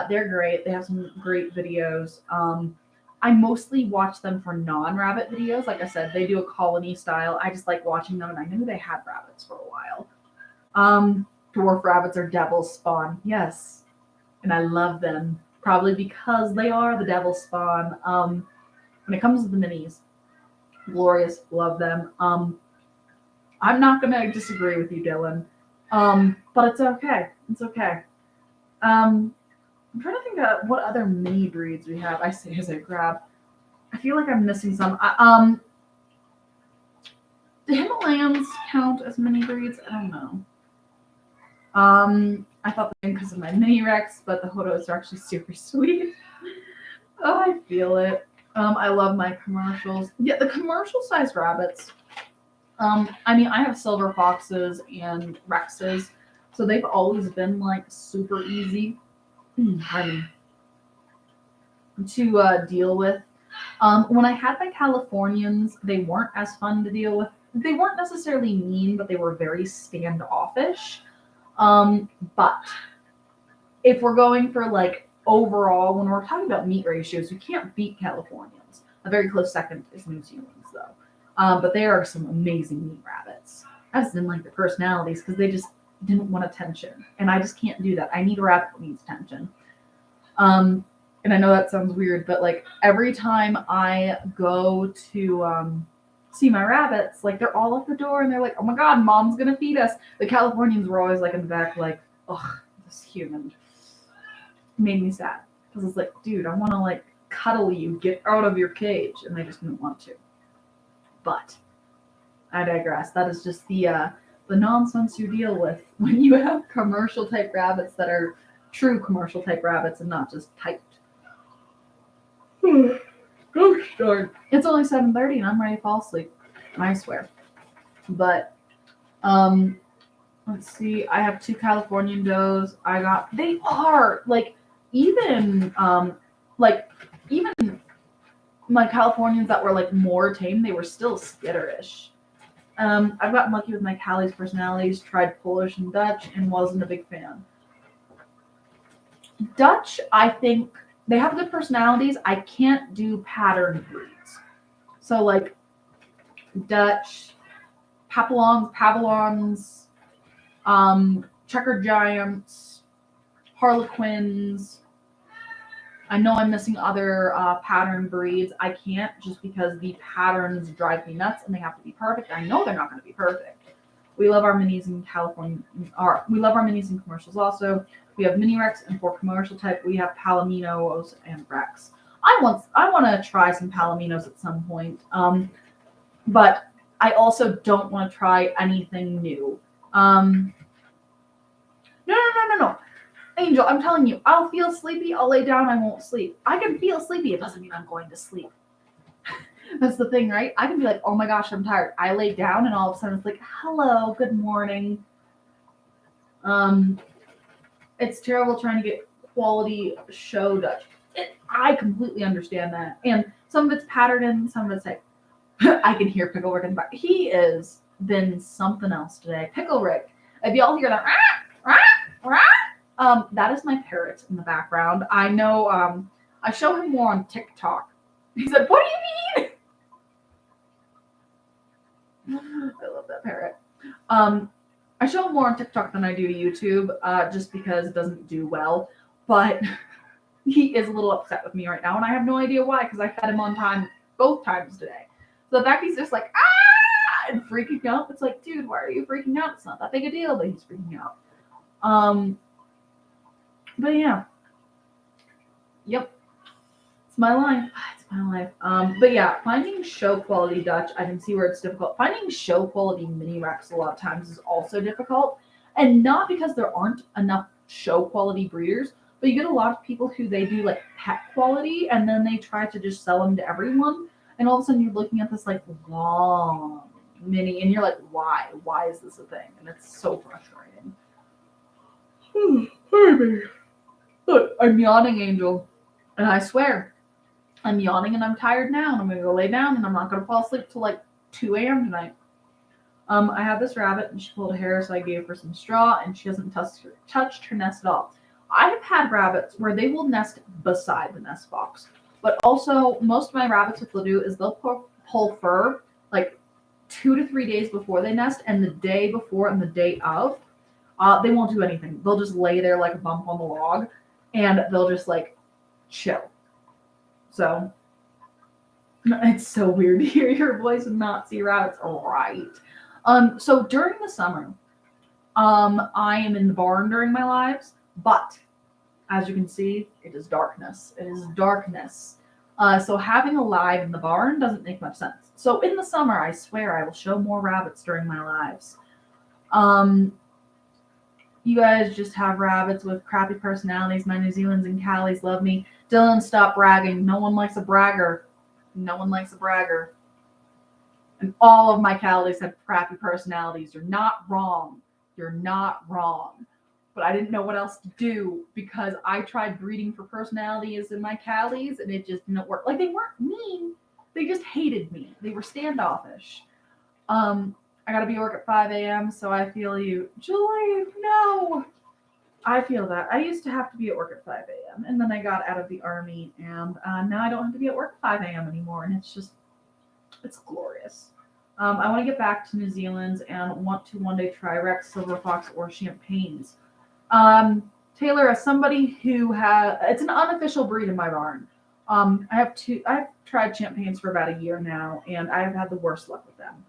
They're great. They have some great videos. I mostly watch them for non-rabbit videos. Like I said, they do a colony style. I just like watching them, and I knew they had rabbits for a while. Dwarf rabbits are devil's spawn, yes, and I love them probably because they are the devil's spawn. When it comes to the minis, glorious, love them. I'm not going to disagree with you, Dylan. But it's okay. It's okay. I'm trying to think of what other mini breeds we have. I say as I grab. I feel like I'm missing some. Do Himalayans count as mini breeds? I don't know. I thought the name because of my mini Rex, but the Hodos are actually super sweet. Oh, I feel it. I love my commercials. Yeah, the commercial sized rabbits. I mean, I have silver foxes and Rexes, so they've always been like super easy to deal with. When I had my Californians, they weren't as fun to deal with. They weren't necessarily mean, but they were very standoffish. But if we're going for like overall, when we're talking about meat ratios, you can't beat Californians. A very close second is New Zealand's though. But there are some amazing meat rabbits. I just didn't like the personalities because they just didn't want attention. And I just can't do that. I need a rabbit that needs attention. And I know that sounds weird, but like every time I go to see my rabbits, like they're all at the door and they're like, oh my God, mom's going to feed us. The Californians were always like in the back, like, ugh, this human. It made me sad. Because it's like, dude, I want to like cuddle you, get out of your cage. And they just didn't want to. But I digress. That is just the nonsense you deal with when you have commercial type rabbits that are true commercial type rabbits and not just typed. Gosh darn. It's only 7:30 and I'm ready to fall asleep. I swear. But let's see. I have 2 Californian does. They are like even my Californians that were like more tame, they were still skitterish. I've gotten lucky with my Callie's personalities, tried Polish and Dutch, and wasn't a big fan. Dutch, I think they have good personalities. I can't do pattern breeds. So like Dutch, Papillons, Checkered Giants, Harlequins. I know I'm missing other pattern breeds. I can't just because the patterns drive me nuts and they have to be perfect. I know they're not going to be perfect. We love our minis in California. We love our minis in commercials also. We have mini Rex, and for commercial type, we have Palominos and Rex. I want to try some Palominos at some point, but I also don't want to try anything new. No. Angel, I'm telling you, I'll feel sleepy, I'll lay down, I won't sleep. I can feel sleepy, it doesn't mean I'm going to sleep. That's the thing, right? I can be like, oh my gosh, I'm tired. I lay down and all of a sudden it's like, hello, good morning. It's terrible trying to get quality show Dutch. I completely understand that. And some of it's patterned and some of it's like, I can hear Pickle Rick in the back. He is been something else today. Pickle Rick. If y'all hear that, that is my parrot in the background. I know I show him more on TikTok. He said, what do you mean? I love that parrot. I show him more on TikTok than I do YouTube, just because it doesn't do well. But he is a little upset with me right now, and I have no idea why, because I fed him on time both times today. So the fact he's just like, and freaking out, it's like, dude, why are you freaking out? It's not that big a deal that he's freaking out. But yeah. Yep. It's my life. It's my life. But yeah, finding show quality Dutch, I can see where it's difficult. Finding show quality mini Rex a lot of times is also difficult. And not because there aren't enough show quality breeders, but you get a lot of people who they do like pet quality and then they try to just sell them to everyone. And all of a sudden you're looking at this like long mini and you're like, why? Why is this a thing? And it's so frustrating. Look, I'm yawning, Angel. And I swear, I'm yawning and I'm tired now. And I'm going to go lay down and I'm not going to fall asleep till like 2 a.m. tonight. I have this rabbit and she pulled a hair, so I gave her some straw and she hasn't touched her nest at all. I have had rabbits where they will nest beside the nest box. But also, most of my rabbits, what they'll do is they'll pull fur like 2 to 3 days before they nest, and the day before and the day of, they won't do anything. They'll just lay there like a bump on the log, and they'll just like chill. So it's so weird to hear your voice and not see rabbits. All right. So during the summer, I am in the barn during my lives, but as you can see, it is darkness. It is darkness. So having a live in the barn doesn't make much sense. So in the summer, I swear I will show more rabbits during my lives. You guys just have rabbits with crappy personalities. My New Zealand's and Callies love me. Dylan, stop bragging. No one likes a bragger. No one likes a bragger. And all of my Callies have crappy personalities. You're not wrong. You're not wrong. But I didn't know what else to do because I tried breeding for personalities in my Callies and it just didn't work. Like, they weren't mean. They just hated me. They were standoffish. I gotta be at work at 5 a.m., so I feel you. Julie, no. I feel that. I used to have to be at work at 5 a.m., and then I got out of the army, and now I don't have to be at work at 5 a.m. anymore, and it's glorious. I want to get back to New Zealand and want to one day try Rex, Silver Fox, or Champagnes. Taylor, as somebody who it's an unofficial breed in my barn. I've tried Champagnes for about a year now, and I have had the worst luck with them.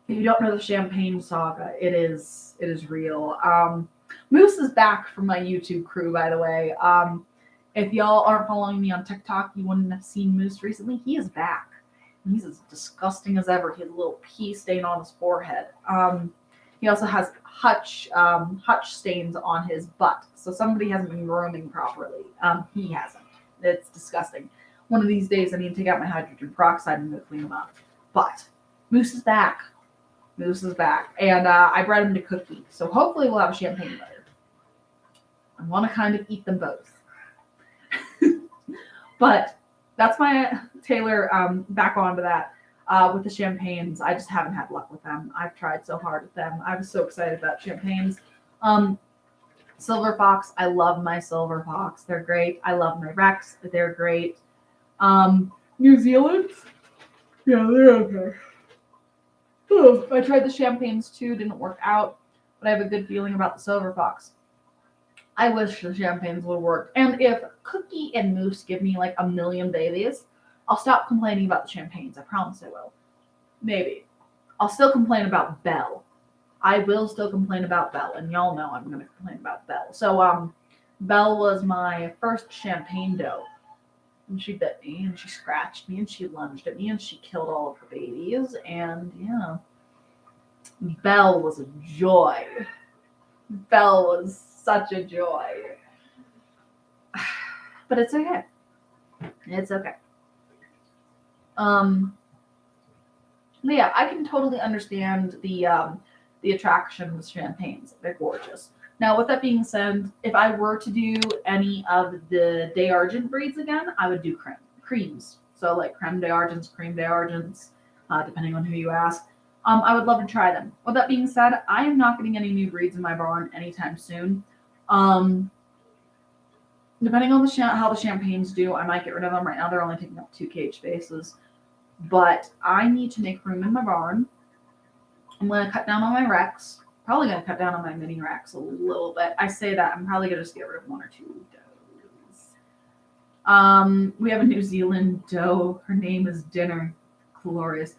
If you don't know the Champagne saga, it is real. Moose is back from my YouTube crew, by the way. If y'all aren't following me on TikTok, you wouldn't have seen Moose recently. He is back. He's as disgusting as ever. He has a little pee stain on his forehead. He also has hutch stains on his butt. So somebody hasn't been grooming properly. He hasn't. It's disgusting. One of these days I need to take out my hydrogen peroxide and go clean him up. But Moose is back. Moose is back. And I bred him to Cookie. So hopefully we'll have a champagne later. I want to kind of eat them both. But that's my Taylor, back onto that. With the champagnes, I just haven't had luck with them. I've tried so hard with them. I was so excited about champagnes. Um, Silver Fox, I love my Silver Fox. They're great. I love my Rex. They're great. New Zealand, yeah, they're okay. I tried the champagnes too, didn't work out, but I have a good feeling about the Silver Fox. I wish the champagnes would work. And if Cookie and Moose give me like a million babies, I'll stop complaining about the champagnes. I promise I will. Maybe. I'll still complain about Belle. I will still complain about Belle, and y'all know I'm gonna complain about Belle. So Belle was my first champagne doe. And she bit me and she scratched me and she lunged at me and she killed all of her babies. And yeah, Belle was a joy. Belle was such a joy. But it's okay. It's okay. But yeah, I can totally understand the attraction with champagnes. They're gorgeous. Now, with that being said, if I were to do any of the Desargent breeds again, I would do creams. So like creme d'argents, cream d'argents, depending on who you ask. I would love to try them. With that being said, I am not getting any new breeds in my barn anytime soon. Depending on how the champagnes do, I might get rid of them. Right now, they're only taking up 2 cage spaces. But I need to make room in my barn. I'm going to cut down on my Rex. Probably going to cut down on my mini Rex a little bit. I say that. I'm probably going to just get rid of 1 or 2 does. We have a New Zealand doe. Her name is Dinner. Glorious.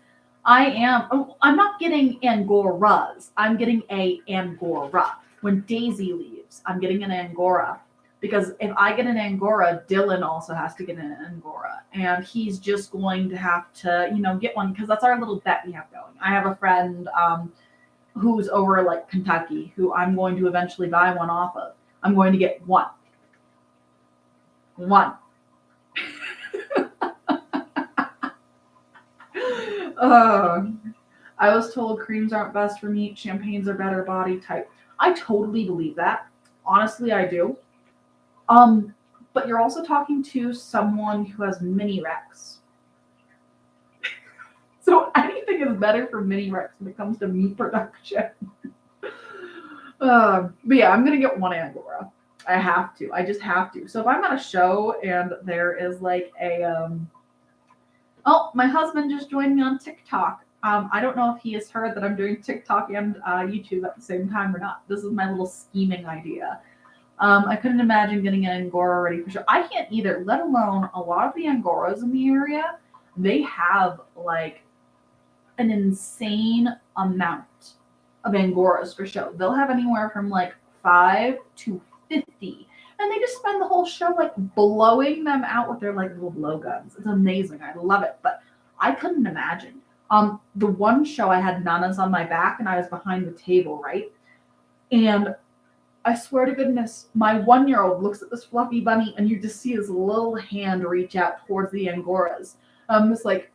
I'm not getting Angoras. I'm getting a Angora. When Daisy leaves, I'm getting an Angora. Because if I get an Angora, Dylan also has to get an Angora. And he's just going to have to, get one because that's our little bet we have going. I have a friend who's over like Kentucky who I'm going to eventually buy one off of. I'm going to get one. One. I was told creams aren't best for meat, champagnes are better body type. I totally believe that. Honestly, I do. But you're also talking to someone who has mini Rex. So anything is better for mini Rex when it comes to meat production. But yeah, I'm gonna get 1 Angora. I have to. I just have to. So if I'm at a show and there is like oh, my husband just joined me on TikTok. I don't know if he has heard that I'm doing TikTok and YouTube at the same time or not. This is my little scheming idea. I couldn't imagine getting an Angora ready for show. I can't either, let alone a lot of the Angoras in the area, they have like an insane amount of Angoras for show. They'll have anywhere from like 5 to 50. And they just spend the whole show like blowing them out with their like little blowguns. It's amazing. I love it. But I couldn't imagine. The one show I had nanas on my back and I was behind the table, right? And I swear to goodness, my 1-year-old looks at this fluffy bunny and you just see his little hand reach out towards the Angoras. Just like,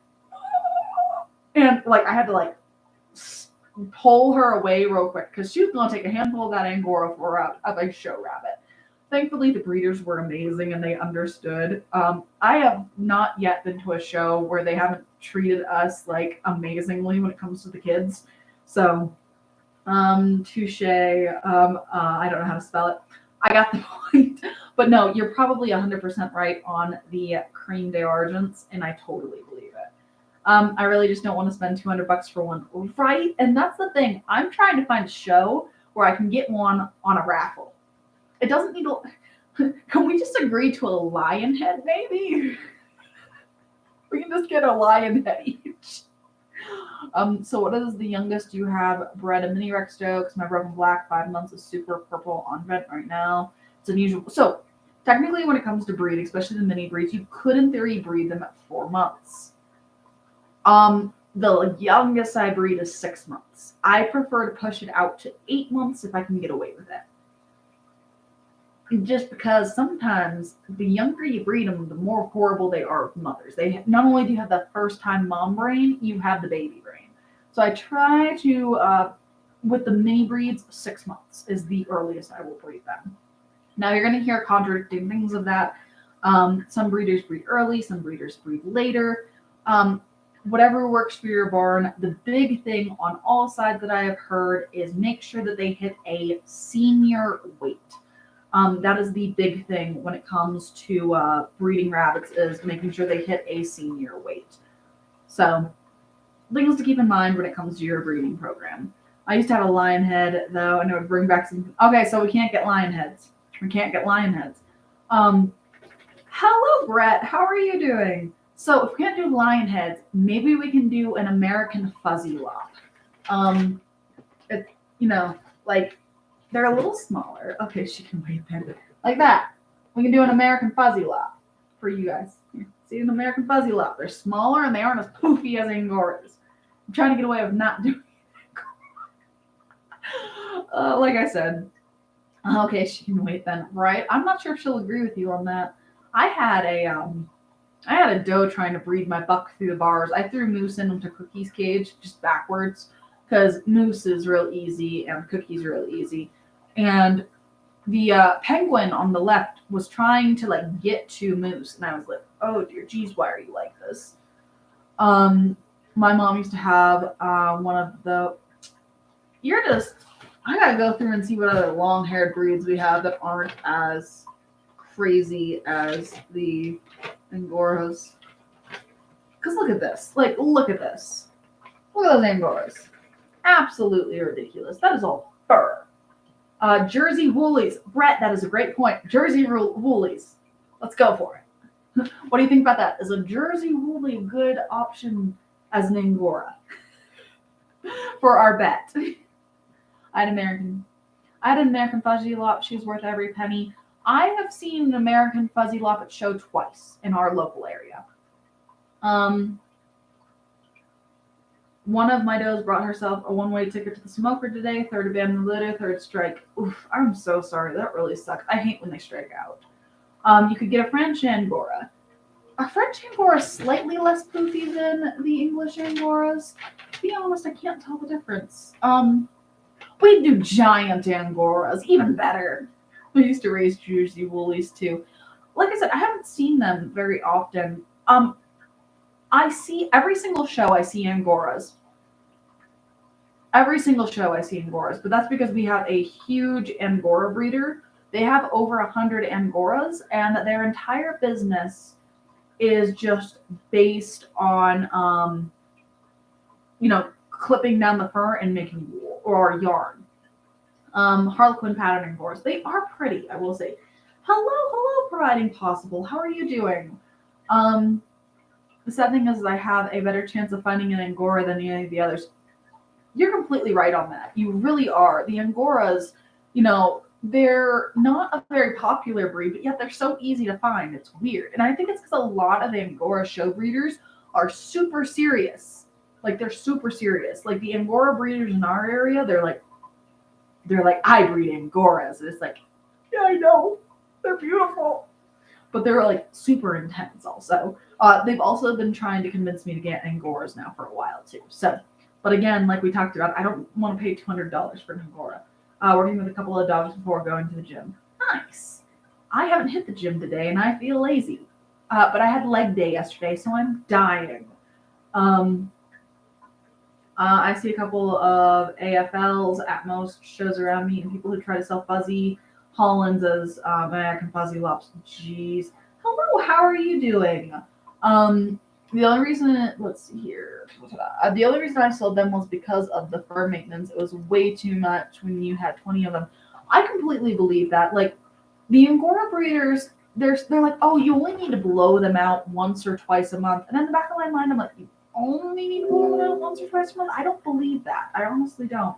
and like I had to like pull her away real quick because she was going to take a handful of that Angora for a big show rabbit. Thankfully, the breeders were amazing and they understood. I have not yet been to a show where they haven't treated us like amazingly when it comes to the kids. So, touche. I don't know how to spell it. I got the point. But no, you're probably 100% right on the cream d'argents, and I totally believe it. I really just don't want to spend $200 for one, right? And that's the thing. I'm trying to find a show where I can get one on a raffle. It doesn't need to. Can we just agree to a lion head, maybe? We can just get a lion head each. So what is the youngest you have bred? A mini Rex doe, because my broken black 5 months is super purple on vent right now. It's unusual. So technically when it comes to breed, especially the mini breeds, you could in theory breed them at 4 months. The youngest I breed is 6 months. I prefer to push it out to 8 months if I can get away with it. Just because sometimes the younger you breed them, the more horrible they are with mothers. They not only do you have that first time mom brain, you have the baby brain. So I try to, with the mini breeds, 6 months is the earliest I will breed them. Now you're going to hear contradicting things of that. Some breeders breed early, some breeders breed later. whatever works for your barn. The big thing on all sides that I have heard is make sure that they hit a senior weight. That is the big thing when it comes to breeding rabbits, is making sure they hit a senior weight. So things to keep in mind when it comes to your breeding program. I used to have a lion head, though, and it would bring back some. Okay, so we can't get lion heads. We can't get lion heads. Um, Hello, Brett. How are you doing? So if we can't do lion heads, maybe we can do an American fuzzy lop. Um, it, like they're a little smaller. Okay, she can wave then. Like that. We can do an American fuzzy lop for you guys. Here, see an American fuzzy lop. They're smaller and they aren't as poofy as Angoras. I'm trying to get away with not doing. Like I said. Okay, she can wait then. Right? I'm not sure if she'll agree with you on that. I had a doe trying to breed my buck through the bars. I threw Moose into Cookie's cage just backwards because Moose is real easy and Cookie's real easy. And the penguin on the left was trying to like get to Moose, and I was like, "Oh dear, geez, why are you like this?" My mom used to have one of the. You're just. I gotta go through and see what other long-haired breeds we have that aren't as crazy as the Angoras. Because look at this. Like, look at this. Look at those Angoras. Absolutely ridiculous. That is all fur. Jersey Woolies. Brett, that is a great point. Jersey Woolies. Let's go for it. What do you think about that? Is a Jersey Woolly a good option as an Angora for our bet? I had an American Fuzzy Lop. She was worth every penny. I have seen an American Fuzzy Lop at show twice in our local area. One of my does brought herself a one-way ticket to the smoker today, third abandoned litter, third strike. Oof, I'm so sorry. That really sucks. I hate when they strike out. You could get a French Angora. A French Angora is slightly less poofy than the English Angoras. To be honest, I can't tell the difference. We do giant Angoras, even better. We used to raise Jersey Woolies too. Like I said, I haven't seen them very often. I see every single show I see Angoras. Every single show I see Angoras, but that's because we have a huge Angora breeder. They have over 100 Angoras, and their entire business is just based on, clipping down the fur and making wool or yarn. Harlequin pattern Angoras. They are pretty, I will say. Hello, providing possible. How are you doing? The sad thing is I have a better chance of finding an Angora than any of the others. You're completely right on that. You really are. The Angoras, they're not a very popular breed, but yet they're so easy to find. It's weird. And I think it's because a lot of Angora show breeders are super serious. Like, they're super serious. Like, the Angora breeders in our area, they're like, I breed Angoras. And it's like, yeah, I know. They're beautiful. But they're like super intense also. They've also been trying to convince me to get Angoras now for a while too. So, but again, like we talked about, I don't want to pay $200 for an Angora. Working with a couple of dogs before going to the gym. Nice. I haven't hit the gym today and I feel lazy. But I had leg day yesterday, so I'm dying. I see a couple of AFLs at most shows around me, and people who try to sell fuzzy Hollands as American Fuzzy Lops. Jeez. Hello, how are you doing? The only reason, let's see here. The only reason I sold them was because of the fur maintenance. It was way too much when you had 20 of them. I completely believe that. Like, the Angora breeders, they're like, oh, you only need to blow them out once or twice a month. And in the back of my mind, I'm like, you only need to blow them out once or twice a month? I don't believe that. I honestly don't.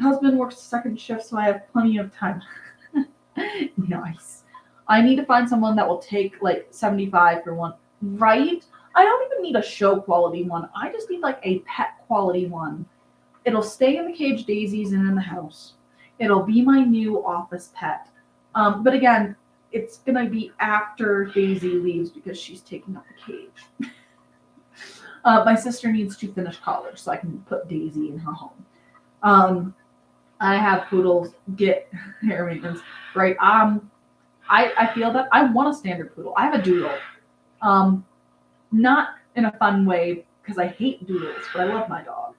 Husband works second shift, so I have plenty of time. Nice. I need to find someone that will take like 75 for one. Right? I don't even need a show quality one. I just need like a pet quality one. It'll stay in the cage daisies and in the house. It'll be my new office pet. But again, it's going to be after Daisy leaves because she's taking up the cage. My sister needs to finish college so I can put Daisy in her home. I have poodles get hair maintenance, right? I feel that I want a standard poodle. I have a doodle. Not in a fun way because I hate Doodles, but I love my dog.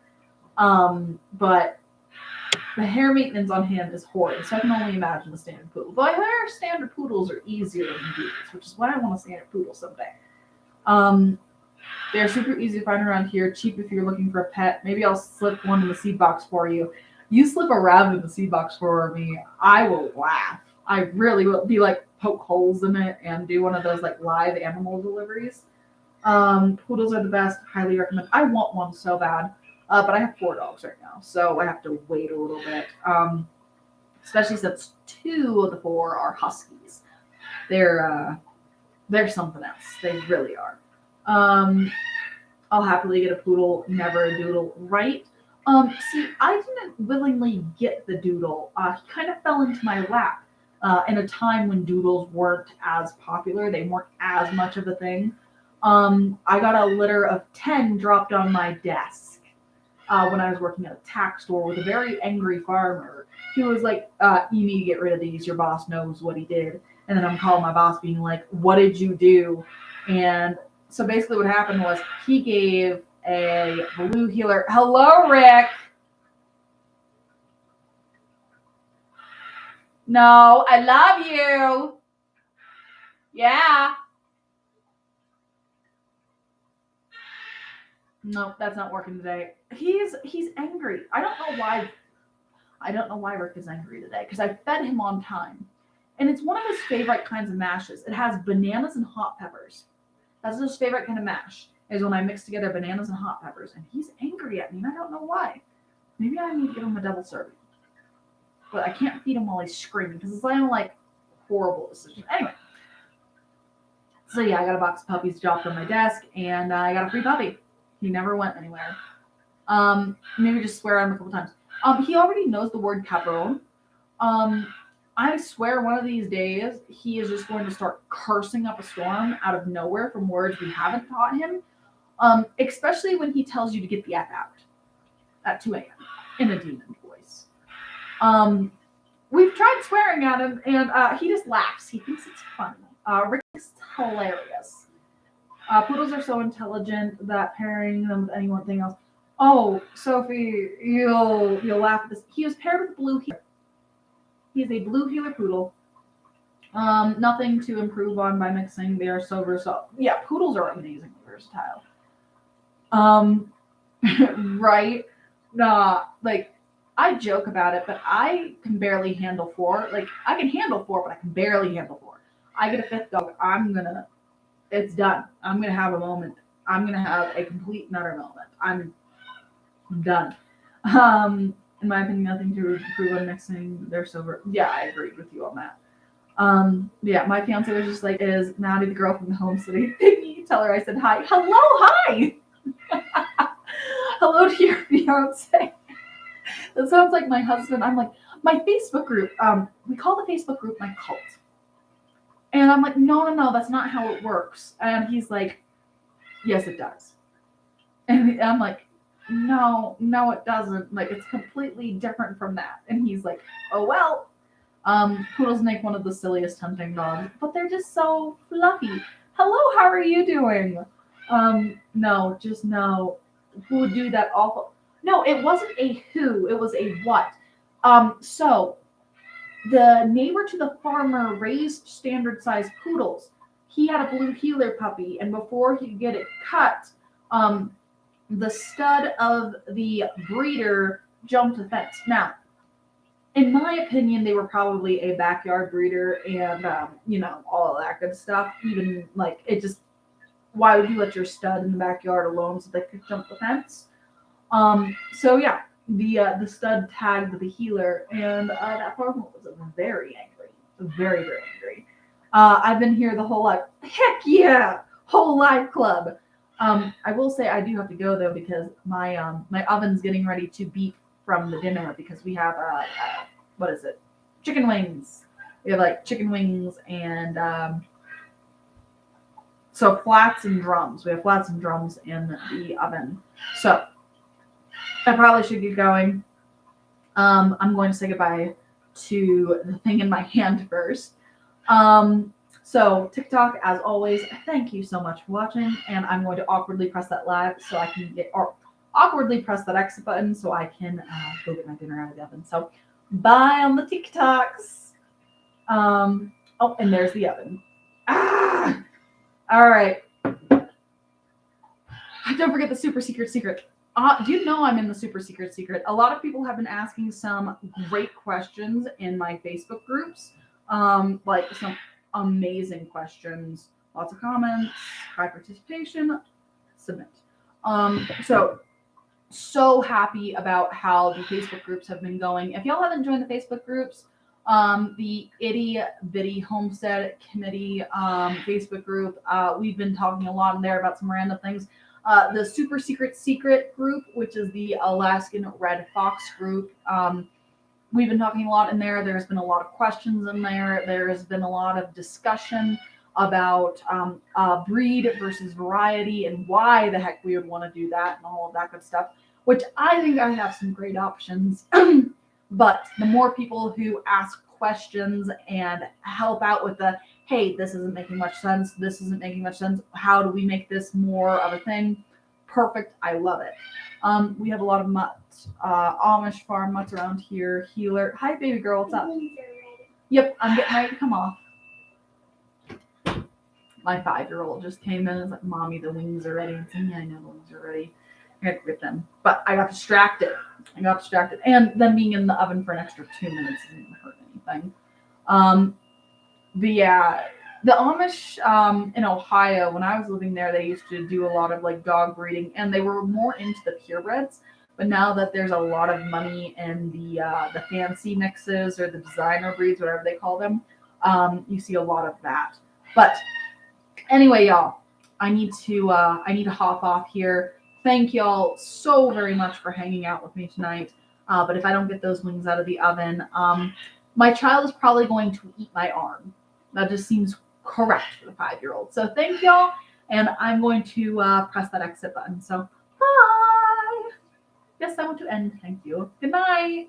But the hair maintenance on him is horrid, so I can only imagine the standard poodle. But I hear standard poodles are easier than Doodles, which is why I want a standard poodle someday. They're super easy to find around here, cheap if you're looking for a pet. Maybe I'll slip one in the seed box for you. You slip a rabbit in the seed box for me, I will laugh. I really will. Be like poke holes in it and do one of those like live animal deliveries. Poodles are the best. Highly recommend. I want one so bad, but I have 4 dogs right now, so I have to wait a little bit. Especially since 2 of the 4 are huskies. They're something else. They really are. I'll happily get a poodle, never a doodle, right? See, I didn't willingly get the doodle. He kind of fell into my lap in a time when doodles weren't as popular. They weren't as much of a thing. I got a litter of 10 dropped on my desk when I was working at a tack store with a very angry farmer. He was like, you need to get rid of these. Your boss knows what he did. And then I'm calling my boss being like, what did you do? And so basically what happened was he gave a blue heeler. Hello, Rick. No, I love you. Yeah. No, that's not working today. He's angry. I don't know why. I don't know why Rick is angry today because I fed him on time. And it's one of his favorite kinds of mashes. It has bananas and hot peppers. That's his favorite kind of mash, is when I mix together bananas and hot peppers. And he's angry at me, and I don't know why. Maybe I need to give him a double serving. But I can't feed him while he's screaming, because it's like horrible decision. Anyway. So yeah, I got a box of puppies dropped on my desk, and I got a free puppy. He never went anywhere. Maybe just swear at him a couple times. He already knows the word cabrón. I swear one of these days he is just going to start cursing up a storm out of nowhere from words we haven't taught him. Especially when he tells you to get the F out at 2 a.m. in a demon voice. We've tried swearing at him, and he just laughs. He thinks it's funny. Rick is hilarious. Poodles are so intelligent that pairing them with anything else. Oh, Sophie, you'll laugh at this. He was paired with blue heeler. He is a blue heeler poodle. Nothing to improve on by mixing. They are so versatile. Yeah, poodles are amazingly versatile. Right? Like, I joke about it, but I can barely handle 4. Like, I can handle 4, but I can barely handle 4. I get a 5th dog, it's done. I'm going to have a moment. I'm going to have a complete and utter moment. I'm done. In my opinion, nothing to improve on mixing. They're so, yeah, I agree with you on that. Yeah, my fiance was just like, is Maddie the girl from the home city? Piggy, tell her I said hi. Hello, hi. Hello to your fiance. That sounds like my husband. I'm like, my Facebook group, we call the Facebook group my cult. And I'm like, no, that's not how it works. And he's like, yes, it does. And I'm like, no, it doesn't. Like, it's completely different from that. And he's like, oh, well. Poodles make one of the silliest hunting dogs, but they're just so fluffy. Hello, how are you doing? No, just no. Who would do that awful? No, it wasn't a who, it was a what. So the neighbor to the farmer raised standard size poodles. He had a blue heeler puppy, and before he could get it cut, the stud of the breeder jumped the fence. Now, in my opinion, they were probably a backyard breeder and, all of that good stuff. Even, like, it just, why would you let your stud in the backyard alone so they could jump the fence? So, yeah, the stud tagged the heeler, and that farmer was very angry. Very, very angry. I've been here the whole life. Heck yeah! Whole life club. I will say I do have to go, though, because my oven's getting ready to beep from the dinner because we have what is it? Chicken wings. We have like chicken wings and so flats and drums. We have flats and drums in the oven. So I probably should get going. I'm going to say goodbye to the thing in my hand first. So TikTok, as always, thank you so much for watching, and I'm going to awkwardly press that live so I can get, or awkwardly press that exit button so I can go get my dinner out of the oven. So bye on the TikToks. Oh, and there's the oven. Ah! All right. Don't forget the super secret. Do you know I'm in the super secret? A lot of people have been asking some great questions in my Facebook groups, like some amazing questions, lots of comments, high participation, submit. So happy about how the Facebook groups have been going. If y'all haven't joined the Facebook groups, the Itty Bitty Homestead Committee Facebook group, we've been talking a lot in there about some random things. The super secret group, which is the Alaskan Red Fox group, we've been talking a lot in there. There's been a lot of questions in there. There has been a lot of discussion about breed versus variety and why the heck we would want to do that and all of that good stuff, which I think I have some great options. But the more people who ask questions and help out with the, hey, this isn't making much sense, how do we make this more of a thing? Perfect. I love it. We have a lot of mutts, Amish farm mutts around here. Healer. Hi, baby girl. What's up? Yep, I'm getting ready to come off. My 5-year-old just came in and was like, Mommy, the wings are ready. And saying, yeah, I know the wings are ready. I got to get them. But I got distracted. And them being in the oven for an extra 2 minutes didn't hurt anything. The Amish in Ohio, when I was living there, they used to do a lot of like dog breeding, and they were more into the purebreds. But now that there's a lot of money in the fancy mixes or the designer breeds, whatever they call them, you see a lot of that. But anyway, y'all, I need to hop off here. Thank y'all so very much for hanging out with me tonight. But if I don't get those wings out of the oven, my child is probably going to eat my arm. That just seems correct for the 5-year-old. So thank y'all, and I'm going to press that exit button. So bye. Yes, I want to end. Thank you. Good night.